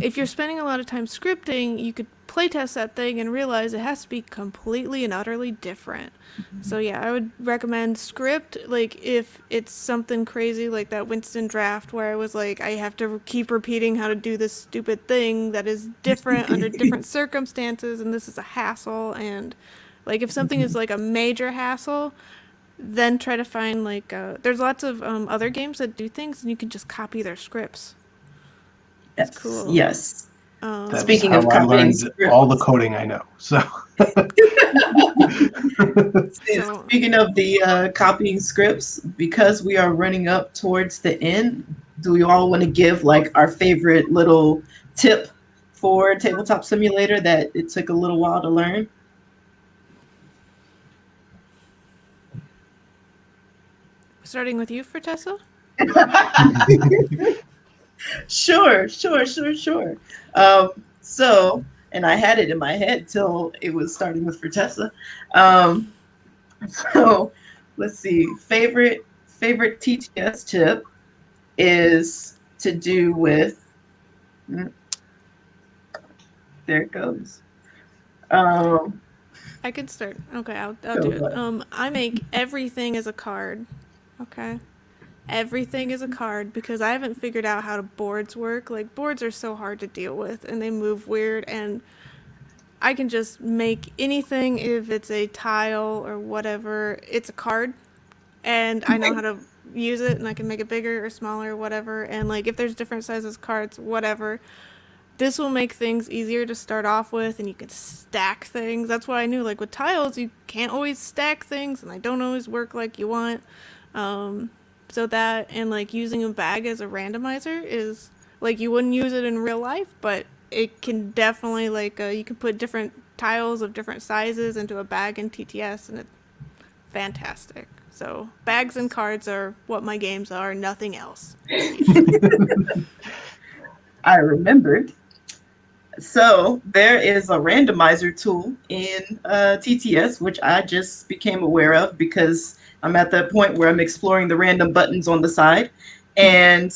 [SPEAKER 2] If you're spending a lot of time scripting, you could playtest that thing and realize it has to be completely and utterly different. So yeah, I would recommend script, like if it's something crazy like that Winston draft where I was like, I have to keep repeating how to do this stupid thing that is different under different circumstances, and this is a hassle. And like if something is like a major hassle, then try to find like there's lots of other games that do things and you can just copy their scripts.
[SPEAKER 1] That's
[SPEAKER 2] cool.
[SPEAKER 1] Yes.
[SPEAKER 3] That's
[SPEAKER 1] Speaking
[SPEAKER 3] how
[SPEAKER 1] of
[SPEAKER 3] I
[SPEAKER 1] copying
[SPEAKER 3] learned
[SPEAKER 1] scripts,
[SPEAKER 3] all the coding I know. So
[SPEAKER 1] speaking of the copying scripts, because we are running up towards the end, do we all want to give like our favorite little tip for Tabletop Simulator that it took a little while to learn?
[SPEAKER 2] Starting with you, for Tessa?
[SPEAKER 1] Sure. So, and I had it in my head till it was starting with Fortessa. So let's see. Favorite TTS tip is to do with. There it goes.
[SPEAKER 2] I could start. Okay, I'll do it. I make everything as a card. Okay. Everything is a card because I haven't figured out how boards work. Like, boards are so hard to deal with and they move weird, and I can just make anything. If it's a tile or whatever, it's a card, and I know how to use it, and I can make it bigger or smaller or whatever. And like if there's different sizes cards, whatever, this will make things easier to start off with, and you can stack things. That's what I knew. Like with tiles, you can't always stack things, and they don't always work like you want. So that, and like using a bag as a randomizer is like, you wouldn't use it in real life, but it can definitely like you can put different tiles of different sizes into a bag in TTS, and it's fantastic. So bags and cards are what my games are, nothing else.
[SPEAKER 1] I remembered. So there is a randomizer tool in TTS, which I just became aware of because I'm at that point where I'm exploring the random buttons on the side. And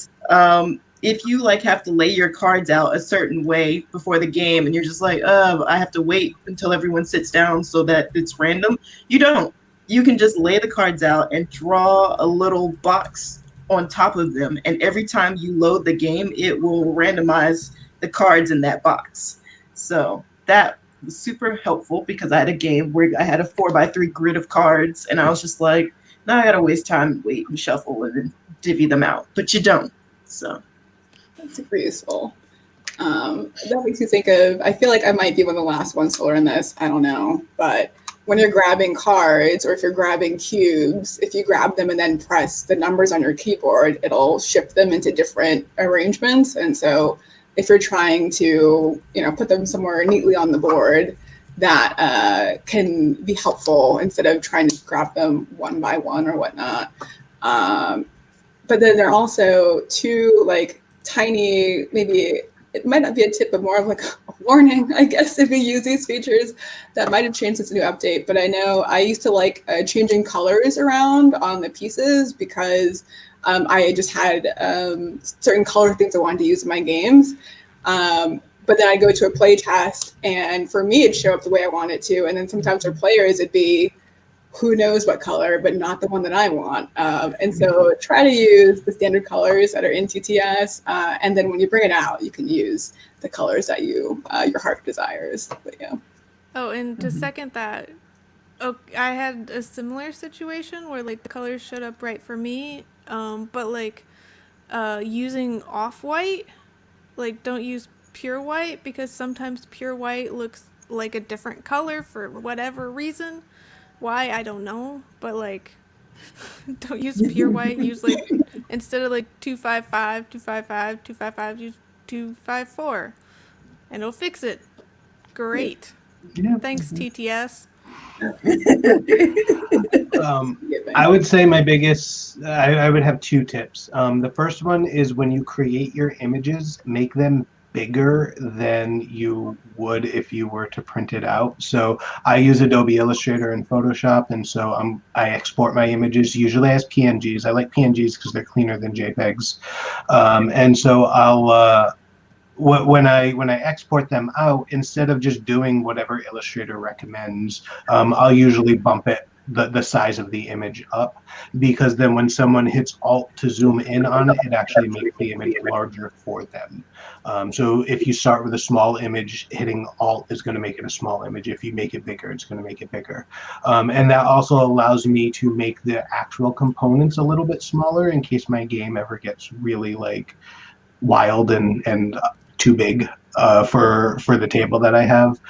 [SPEAKER 1] if you like have to lay your cards out a certain way before the game and you're just like, I have to wait until everyone sits down so that it's random, you don't. You can just lay the cards out and draw a little box on top of them. And every time you load the game, it will randomize the cards in that box. So that was super helpful because I had a game where I had a 4x3 grid of cards, and I was just like, now I gotta waste time and wait and shuffle and then divvy them out. But you don't. So
[SPEAKER 4] that's super useful. That makes you think of, I feel like I might be one of the last ones to learn this, I don't know, but when you're grabbing cards or if you're grabbing cubes, if you grab them and then press the numbers on your keyboard, it'll shift them into different arrangements. And so if you're trying to, put them somewhere neatly on the board, that can be helpful instead of trying to grab them one by one or whatnot. But then there are also two like tiny, maybe it might not be a tip, but more of like a warning, I guess, if you use these features that might have changed since the new update. But I know I used to like changing colors around on the pieces because I just had certain color things I wanted to use in my games. But then I'd go to a play test, and for me, it'd show up the way I want it to. And then sometimes for players, it'd be who knows what color, but not the one that I want. And so try to use the standard colors that are in TTS. And then when you bring it out, you can use the colors that your heart desires. But yeah.
[SPEAKER 2] Oh, and to second that, I had a similar situation where like the colors showed up right for me, but like using off-white, like don't use pure white because sometimes pure white looks like a different color for whatever reason. Why, I don't know, but like don't use pure white. Use like instead of like 255, 255, 255, use 254, and it'll fix it. Great.
[SPEAKER 3] Yeah.
[SPEAKER 2] Thanks, TTS.
[SPEAKER 3] I would say my biggest, I would have two tips. The first one is when you create your images, make them bigger than you would if you were to print it out. So I use Adobe Illustrator and Photoshop, and so I export my images usually as PNGs. I like PNGs because they're cleaner than JPEGs. And so I'll when I export them out, instead of just doing whatever Illustrator recommends, I'll usually bump the size of the image up, because then when someone hits Alt to zoom in on it, it actually makes the image larger for them. So if you start with a small image, hitting Alt is going to make it a small image. If you make it bigger, it's going to make it bigger. And that also allows me to make the actual components a little bit smaller in case my game ever gets really like wild and too big for the table that I have.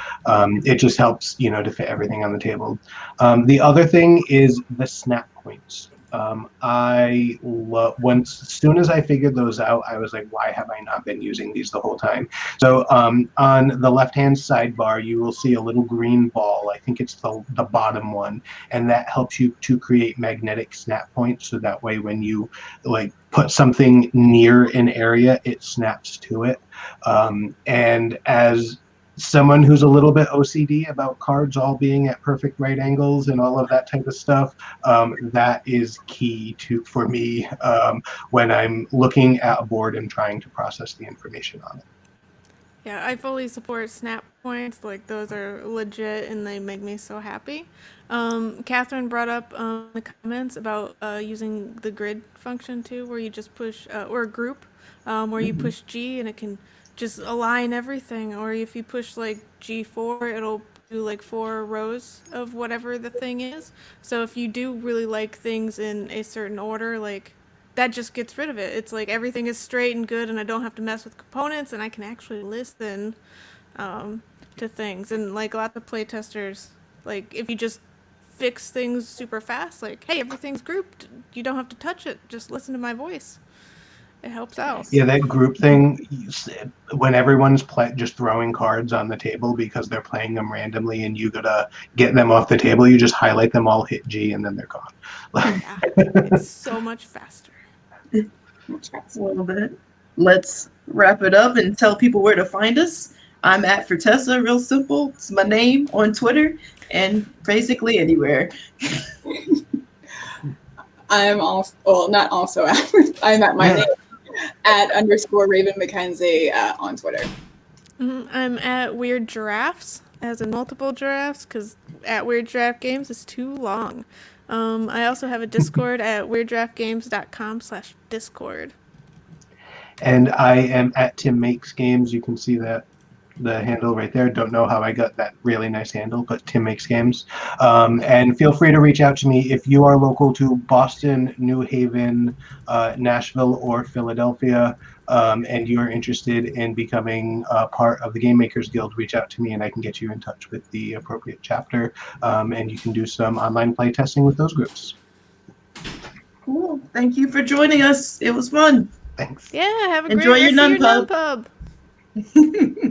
[SPEAKER 3] It just helps, to fit everything on the table. The other thing is the snap points. I love, as soon as I figured those out, I was like, why have I not been using these the whole time? So on the left-hand sidebar, you will see a little green ball. I think it's the bottom one, and that helps you to create magnetic snap points. So that way, when you like put something near an area, it snaps to it. And as someone who's a little bit OCD about cards all being at perfect right angles and all of that type of stuff, that is key for me when I'm looking at a board and trying to process the information on it.
[SPEAKER 2] Yeah, I fully support snap points. Like, those are legit and they make me so happy. Catherine brought up in the comments about using the grid function too, where you just push, or a group, where you push G and it can just align everything. Or if you push like G4, it'll do like 4 rows of whatever the thing is. So if you do really like things in a certain order, like, that just gets rid of it. It's like everything is straight and good and I don't have to mess with components and I can actually listen to things. And like lots of playtesters, like if you just fix things super fast, like, hey, everything's grouped, you don't have to touch it, just listen to my voice. It helps out.
[SPEAKER 3] Yeah, that group thing, when everyone's just throwing cards on the table because they're playing them randomly and you gotta get them off the table, you just highlight them all, hit G, and then they're gone.
[SPEAKER 2] Yeah, it's so much faster.
[SPEAKER 1] Well, then, let's wrap it up and tell people where to find us. I'm at Fortessa, real simple. It's my name on Twitter and basically anywhere.
[SPEAKER 4] I'm also, well, not also at, I'm at my name at _Raven McKenzie on Twitter.
[SPEAKER 2] I'm at Weird Giraffes, as in multiple giraffes, because at Weird Giraffe Games is too long. I also have a Discord at weirdgiraffegames.com/Discord.
[SPEAKER 3] And I am at Tim Makes Games. You can see the handle right there. Don't know how I got that really nice handle, but Tim Makes Games. And feel free to reach out to me if you are local to Boston, New Haven, Nashville, or Philadelphia, and you are interested in becoming a part of the Game Makers Guild. Reach out to me and I can get you in touch with the appropriate chapter, and you can do some online play testing with those groups.
[SPEAKER 1] Cool. Thank you for joining us. It was fun.
[SPEAKER 3] Thanks.
[SPEAKER 2] Yeah, have a
[SPEAKER 1] Enjoy
[SPEAKER 2] great
[SPEAKER 1] your
[SPEAKER 2] rest of
[SPEAKER 1] nun
[SPEAKER 2] your nun pub.